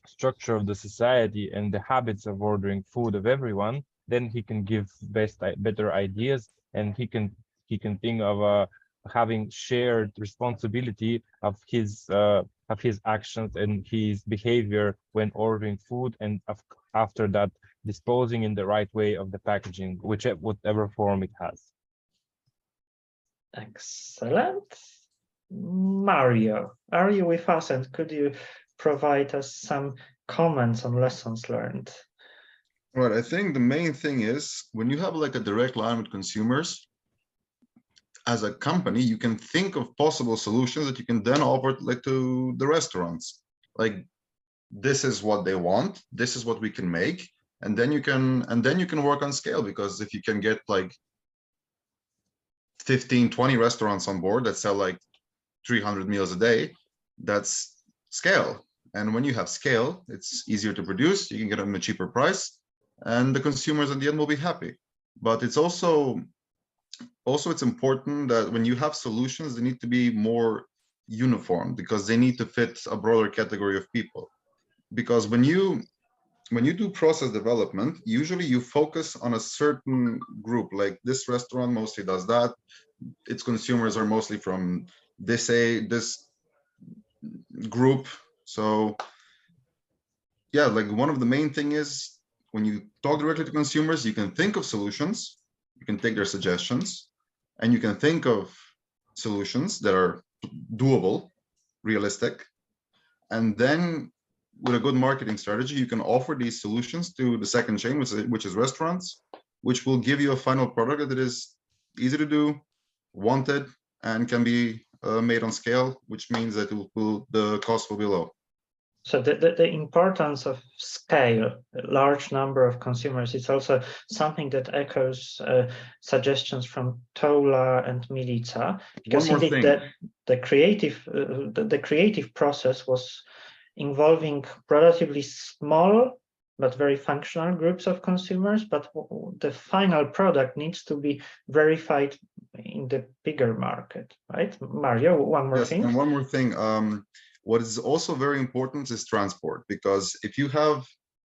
structure of the society and the habits of ordering food of everyone, then he can give better ideas, and he can think of having shared responsibility of his actions and his behavior when ordering food, and after that disposing in the right way of the packaging, whatever form it has. Excellent. Mario, are you with us, and could you provide us some comments on lessons learned? Right, I think the main thing is when you have like a direct line with consumers, as a company, you can think of possible solutions that you can then offer like to the restaurants. Like, this is what they want, this is what we can make, and then you can work on scale, because if you can get like 15-20 restaurants on board that sell like 300 meals a day, that's scale. And when you have scale, it's easier to produce, you can get them a cheaper price, and the consumers at the end will be happy. But it's also it's important that when you have solutions, they need to be more uniform, because they need to fit a broader category of people. Because when you do process development, usually you focus on a certain group, like this restaurant mostly does that, its consumers are mostly from this group. So yeah, like one of the main thing is when you talk directly to consumers, you can think of solutions, you can take their suggestions, and you can think of solutions that are doable, realistic, and then with a good marketing strategy, you can offer these solutions to the second chain, which is restaurants, which will give you a final product that is easy to do, wanted, and can be made on scale, which means that the cost will be low. So the importance of scale, a large number of consumers, it's also something that echoes suggestions from Tola and Milica, because indeed the creative process was involving relatively small but very functional groups of consumers, but the final product needs to be verified in the bigger market, right? Mario, one more thing. And one more thing. What is also very important is transport, because if you have,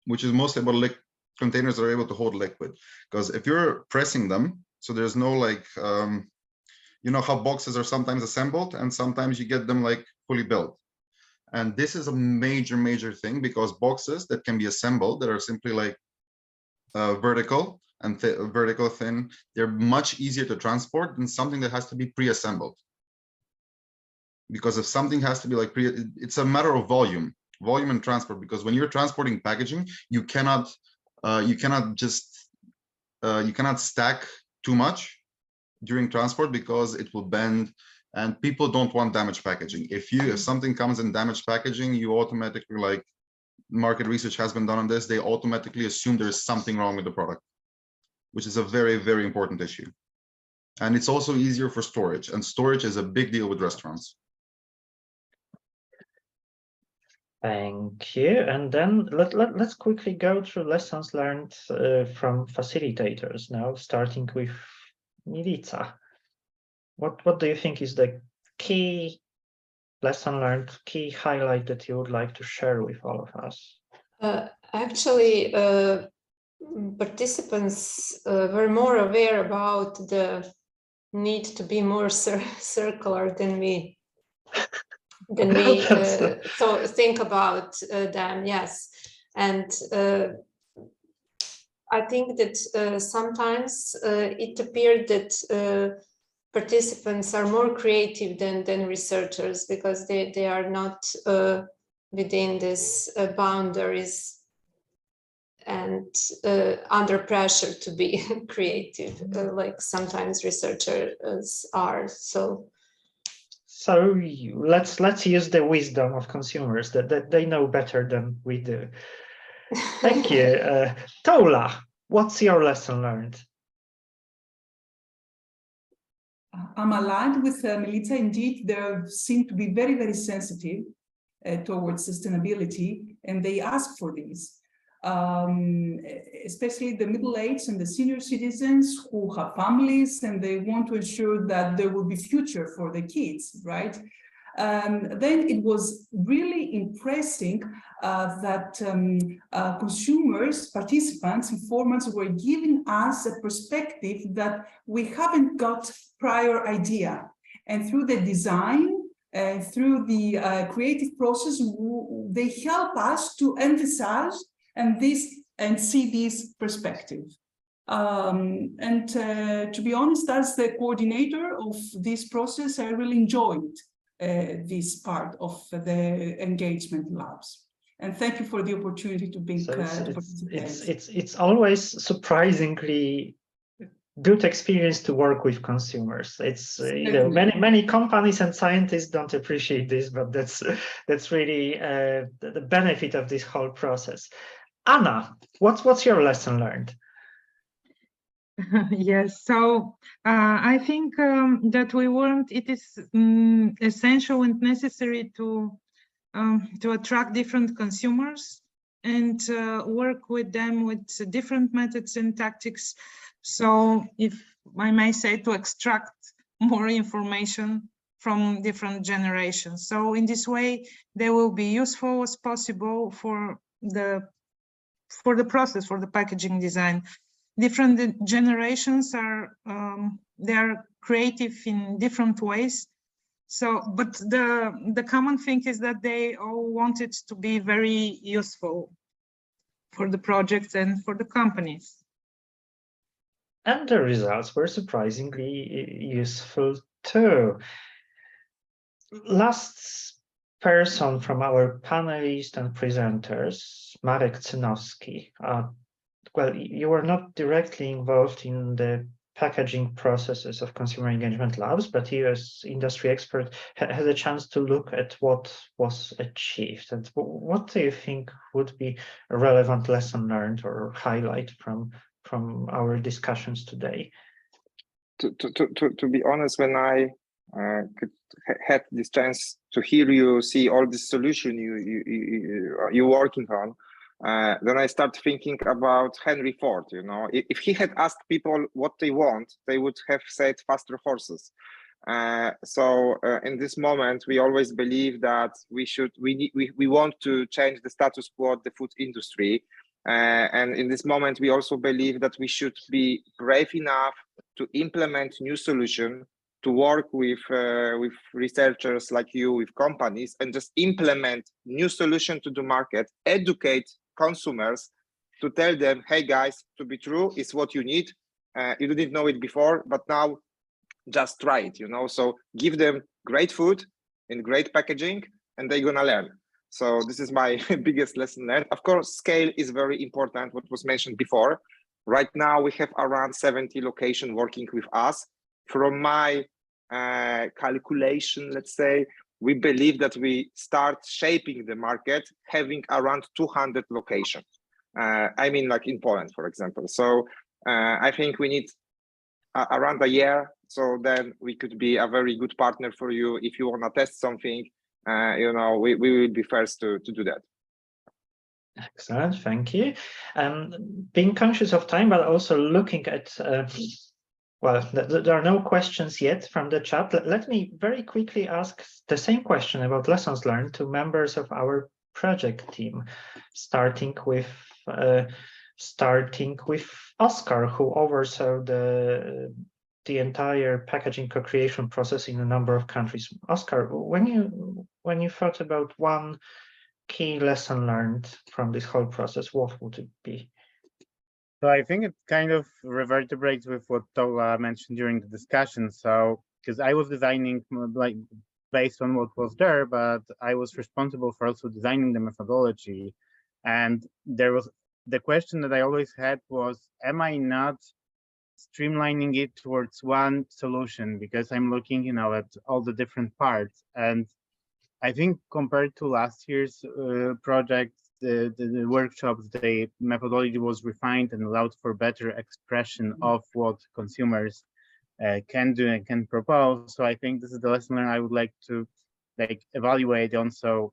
which is mostly about containers that are able to hold liquid, because if you're pressing them, so there's no like, you know how boxes are sometimes assembled and sometimes you get them like fully built. And this is a major thing, because boxes that can be assembled that are simply like vertical and vertical thin, they're much easier to transport than something that has to be pre-assembled. Because if something has to be like it's a matter of volume and transport. Because when you're transporting packaging, you cannot stack too much during transport because it will bend, and people don't want damaged packaging. If something comes in damaged packaging, you automatically, like market research has been done on this, they automatically assume there's something wrong with the product, which is a very, very important issue. And it's also easier for storage, and storage is a big deal with restaurants. Thank you. And then let's quickly go through lessons learned from facilitators now, starting with Milica. What do you think is the key lesson learned, key highlight that you would like to share with all of us? Actually, participants were more aware about the need to be more circular than we so think about them. Yes, and I think that sometimes it appeared that participants are more creative than researchers, because they are not within this boundaries and under pressure to be creative, like sometimes researchers are. So let's use the wisdom of consumers that they know better than we do. Thank you. Tola, what's your lesson learned? I'm aligned with Milica. Indeed, they seem to be very, very sensitive towards sustainability, and they ask for these. Especially the middle-aged and the senior citizens who have families, and they want to ensure that there will be future for the kids, right? Then it was really impressive that consumers, participants, informants were giving us a perspective that we haven't got prior idea. And through the design, through the creative process, they help us to emphasize and see this perspective. To be honest, as the coordinator of this process, I really enjoyed this part of the engagement labs. And thank you for the opportunity to be it's always surprisingly good experience to work with consumers. It's many companies and scientists don't appreciate this, but that's really the benefit of this whole process. Anna, what's your lesson learned? Yes, so I think that it is essential and necessary to attract different consumers and work with them with different methods and tactics. So if I may say, to extract more information from different generations. So in this way, they will be useful as possible for the process, for the packaging design. Different generations are they are creative in different ways. So, but the common thing is that they all want it to be very useful for the projects and for the companies. And the results were surprisingly useful too. Last person from our panelists and presenters, Marek Cynowski. Well, you were not directly involved in the packaging processes of consumer engagement labs, but you as industry expert had a chance to look at what was achieved. And what do you think would be a relevant lesson learned or highlight from our discussions today? To be honest, when I had this chance to hear you see all the solution you're working on, then I start thinking about Henry Ford. You know, if he had asked people what they want, they would have said faster horses. So in this moment, we always believe that we want to change the status quo of the food industry. And in this moment, we also believe that we should be brave enough to implement new solution, to work with researchers like you, with companies, and just implement new solution to the market, educate consumers, to tell them, hey guys, to be true is what you need. You didn't know it before, but now just try it, So give them great food in great packaging and they're gonna learn. So this is my biggest lesson learned. Of course, scale is very important, what was mentioned before. Right now, we have around 70 locations working with us. From my calculation, let's say, we believe that we start shaping the market having around 200 locations. I mean, like in Poland, for example. So I think we need around a year. So then we could be a very good partner for you. If you want to test something, we will be first to do that. Excellent, thank you. Being conscious of time, but also looking at, well, there are no questions yet from the chat. Let me very quickly ask the same question about lessons learned to members of our project team, starting with Oscar, who oversaw the entire packaging co-creation process in a number of countries. Oscar, when you thought about one key lesson learned from this whole process, what would it be? So I think it kind of reverberates with what Tola mentioned during the discussion. So, because I was designing like based on what was there, but I was responsible for also designing the methodology. And there was the question that I always had was, am I not streamlining it towards one solution? Because I'm looking, at all the different parts. And I think compared to last year's project, the workshops, the methodology was refined and allowed for better expression of what consumers can do and can propose. So I think this is the lesson learned I would like to evaluate also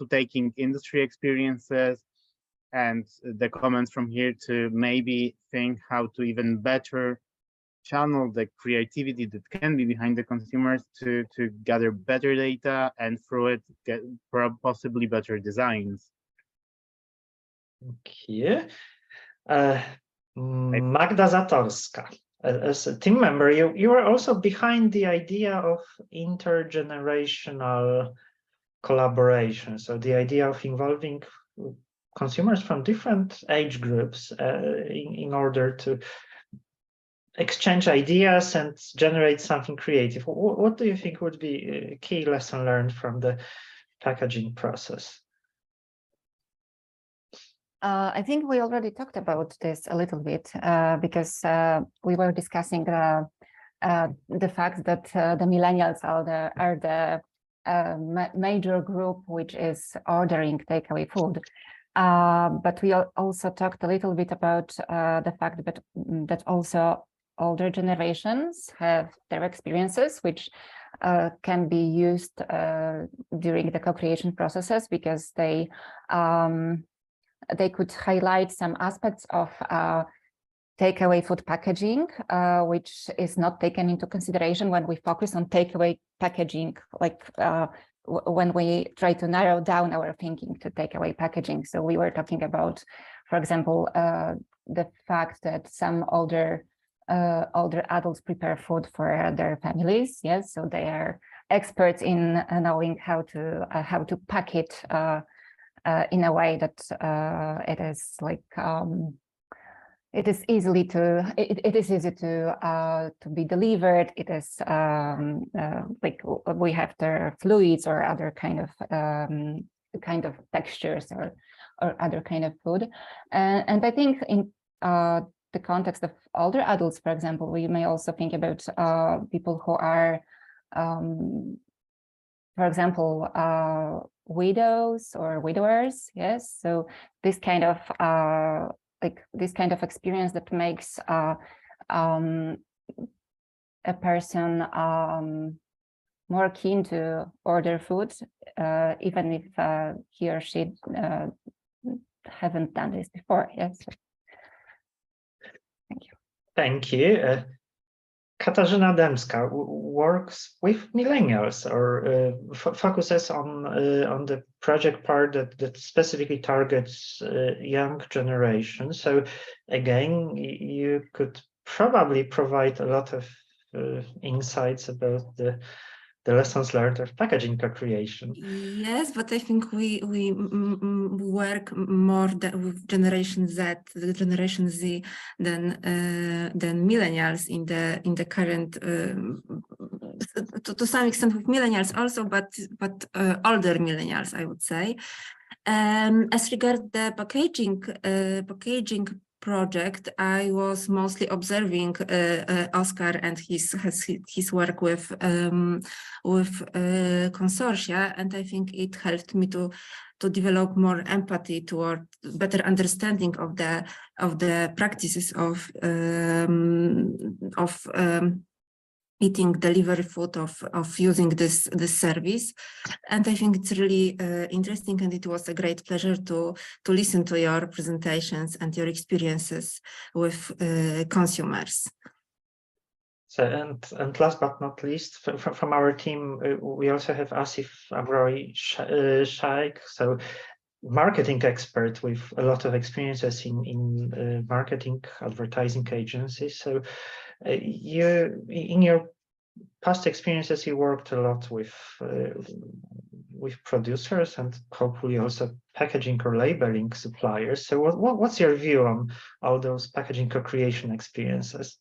taking industry experiences and the comments from here to maybe think how to even better channel the creativity that can be behind the consumers to gather better data and through it get possibly better designs. Thank you. Magda Zatorska, as a team member, you are also behind the idea of intergenerational collaboration. So the idea of involving consumers from different age groups in order to exchange ideas and generate something creative. What do you think would be a key lesson learned from the packaging process? I think we already talked about this a little bit because we were discussing the fact that the millennials are the major group which is ordering takeaway food. But we also talked a little bit about the fact that also older generations have their experiences, which can be used during the co-creation processes, because they could highlight some aspects of takeaway food packaging, which is not taken into consideration when we focus on takeaway packaging, like when we try to narrow down our thinking to takeaway packaging. So we were talking about, for example, the fact that some older adults prepare food for their families. Yes, so they are experts in knowing how to pack it in a way that it is like it is easy to be delivered. It is like we have the fluids or other kind of textures or other kind of food, and I think in the context of older adults, for example, we may also think about people who are, for example, widows or widowers. Yes, so this kind of experience that makes a person more keen to order food, even if he or she haven't done this before. Yes. Thank you. Thank you. Katarzyna Dębska works with millennials, or focuses on the project part that specifically targets young generation. So again, you could probably provide a lot of insights about the the lessons learned of packaging co-creation. Yes, but I think we work more with Generation Z, the Generation Z than millennials in the current to some extent with millennials also, but older millennials, I would say. As regards the packaging project, I was mostly observing Oscar and his work with consortia, and I think it helped me to develop more empathy toward better understanding of the practices of eating delivery food, of using this service. And I think it's really interesting, and it was a great pleasure to listen to your presentations and your experiences with consumers. So, and last but not least, from our team, we also have Asif Abrori Shaikh, so marketing expert with a lot of experiences in marketing, advertising agencies. So you, in your past experiences, you worked a lot with producers and hopefully also packaging or labeling suppliers. So what's your view on all those packaging co-creation experiences?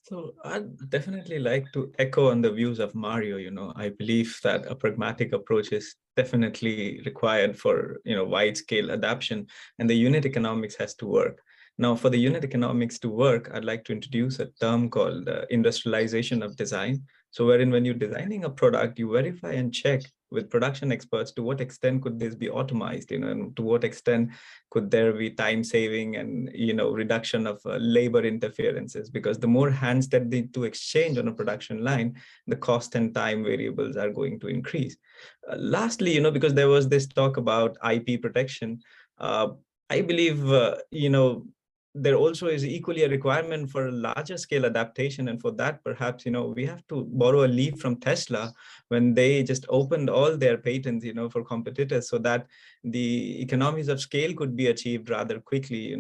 So I'd definitely like to echo on the views of Mario. I believe that a pragmatic approach is definitely required for, wide scale adoption, and the unit economics has to work. Now, for the unit economics to work, I'd like to introduce a term called industrialization of design. So wherein when you're designing a product, you verify and check with production experts to what extent could this be automized, and to what extent could there be time saving and, reduction of labor interferences, because the more hands that need to exchange on a production line, the cost and time variables are going to increase. Lastly, because there was this talk about IP protection, I believe, there also is equally a requirement for a larger scale adaptation. And for that, perhaps, we have to borrow a leaf from Tesla when they just opened all their patents, for competitors, so that the economies of scale could be achieved rather quickly,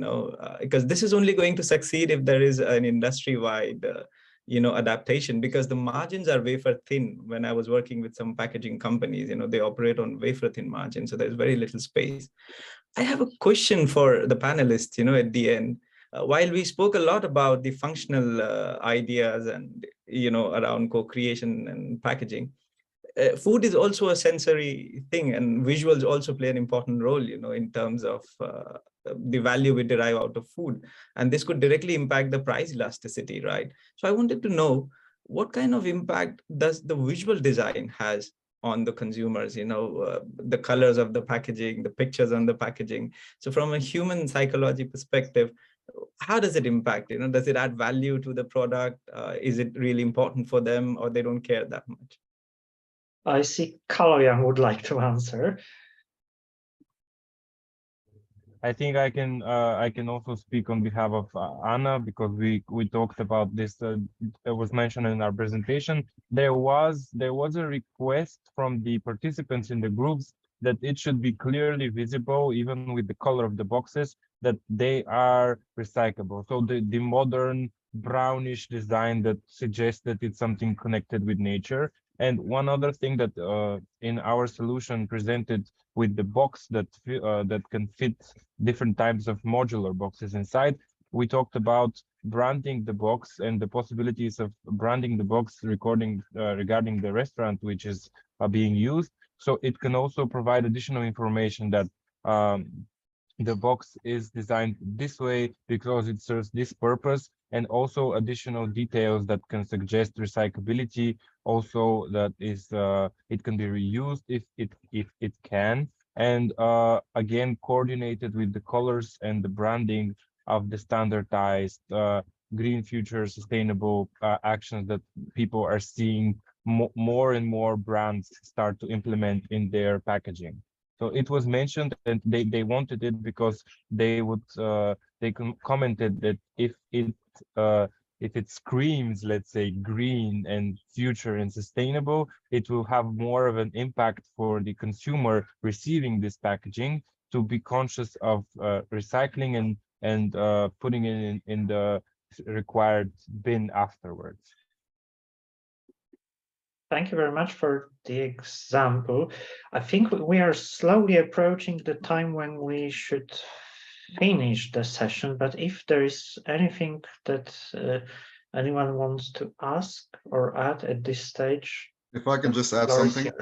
because this is only going to succeed if there is an industry-wide adaptation, because the margins are wafer thin. When I was working with some packaging companies, they operate on wafer thin margins, so there's very little space. I have a question for the panelists, at the end. While we spoke a lot about the functional ideas and, around co-creation and packaging, food is also a sensory thing, and visuals also play an important role, in terms of the value we derive out of food. And this could directly impact the price elasticity, right? So I wanted to know, what kind of impact does the visual design has on the consumers, the colors of the packaging, the pictures on the packaging. So from a human psychology perspective, how does it impact? Does it add value to the product? Is it really important for them, or they don't care that much? I see Kaloyan would like to answer. I think I can also speak on behalf of Anna, because we talked about this. It was mentioned in our presentation. There was a request from the participants in the groups that it should be clearly visible, even with the color of the boxes, that they are recyclable. So the modern brownish design that suggests that it's something connected with nature. And one other thing that in our solution presented with the box that can fit different types of modular boxes inside, we talked about branding the box and the possibilities of branding the box regarding the restaurant which is being used. So it can also provide additional information that the box is designed this way because it serves this purpose, and also additional details that can suggest recyclability. Also, that is it can be reused if it can, and again coordinated with the colors and the branding of the standardized green future sustainable actions that people are seeing more and more brands start to implement in their packaging. So it was mentioned, and they wanted it because they would they commented that if it screams, let's say, green and future and sustainable, it will have more of an impact for the consumer receiving this packaging to be conscious of recycling and putting it in the required bin afterwards. Thank you very much for the example. I think we are slowly approaching the time when we should finish the session, but if there is anything that anyone wants to ask or add at this stage. If I can just add something.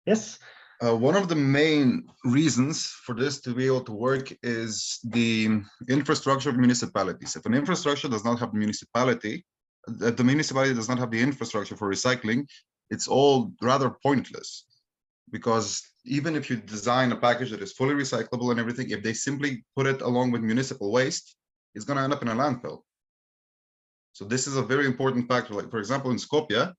Yes. One of the main reasons for this to be able to work is the infrastructure of municipalities. If an infrastructure does not have municipality, the municipality does not have the infrastructure for recycling, it's all rather pointless. Because even if you design a package that is fully recyclable and everything, if they simply put it along with municipal waste, it's going to end up in a landfill. So this is a very important factor. Like, for example, in Skopje,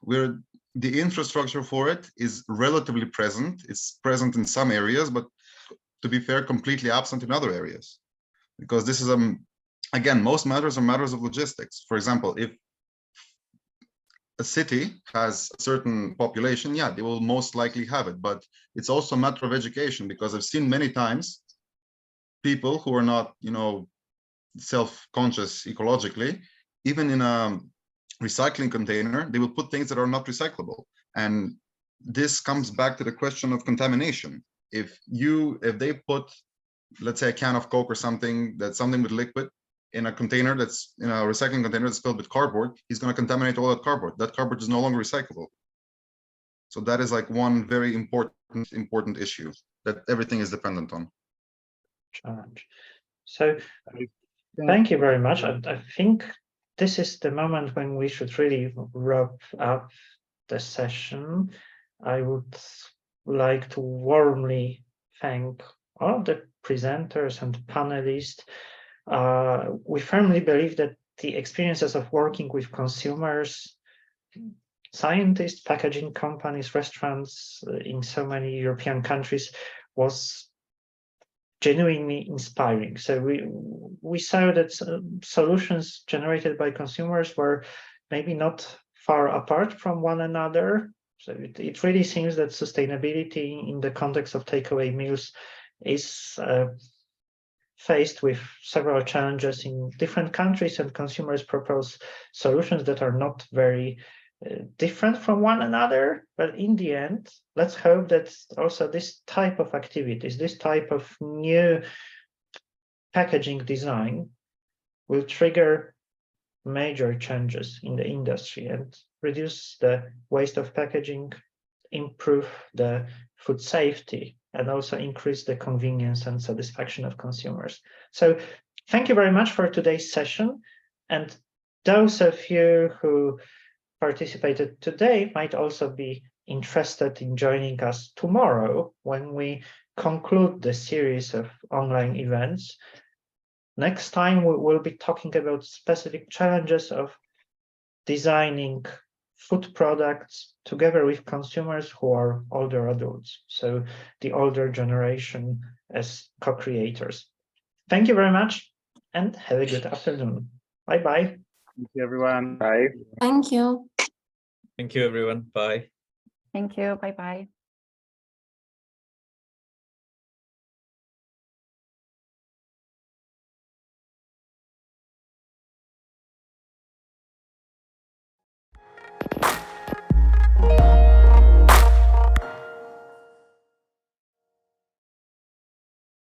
where the infrastructure for it is relatively present. It's present in some areas, but to be fair, completely absent in other areas. Because this is, again, most matters are matters of logistics. For example, if a city has a certain population, yeah, they will most likely have it, but it's also a matter of education, because I've seen many times people who are not, you know, self-conscious ecologically, even in a recycling container, they will put things that are not recyclable. And this comes back to the question of contamination. If they put, let's say, a can of Coke or something, that's something with liquid, in a container that's in a recycling container that's filled with cardboard, he's going to contaminate all that cardboard. That cardboard is no longer recyclable. So that is like one very important issue that everything is dependent on. Challenge. So thank you very much. I think this is the moment when we should really wrap up the session. I would like to warmly thank all the presenters and panelists. We firmly believe that the experiences of working with consumers, scientists, packaging companies, restaurants in so many European countries was genuinely inspiring. So we saw that solutions generated by consumers were maybe not far apart from one another. So it really seems that sustainability in the context of takeaway meals is faced with several challenges in different countries, and consumers propose solutions that are not very different from one another. But in the end, let's hope that also this type of activities, this type of new packaging design will trigger major changes in the industry and reduce the waste of packaging, improve the food safety, and also increase the convenience and satisfaction of consumers. So thank you very much for today's session. And those of you who participated today might also be interested in joining us tomorrow when we conclude the series of online events. Next time, we will be talking about specific challenges of designing food products together with consumers who are older adults, so the older generation as co-creators. Thank you very much and have a good afternoon. Bye-bye. Thank you, everyone. Bye. Thank you. Thank you, everyone. Bye. Thank you. Bye-bye.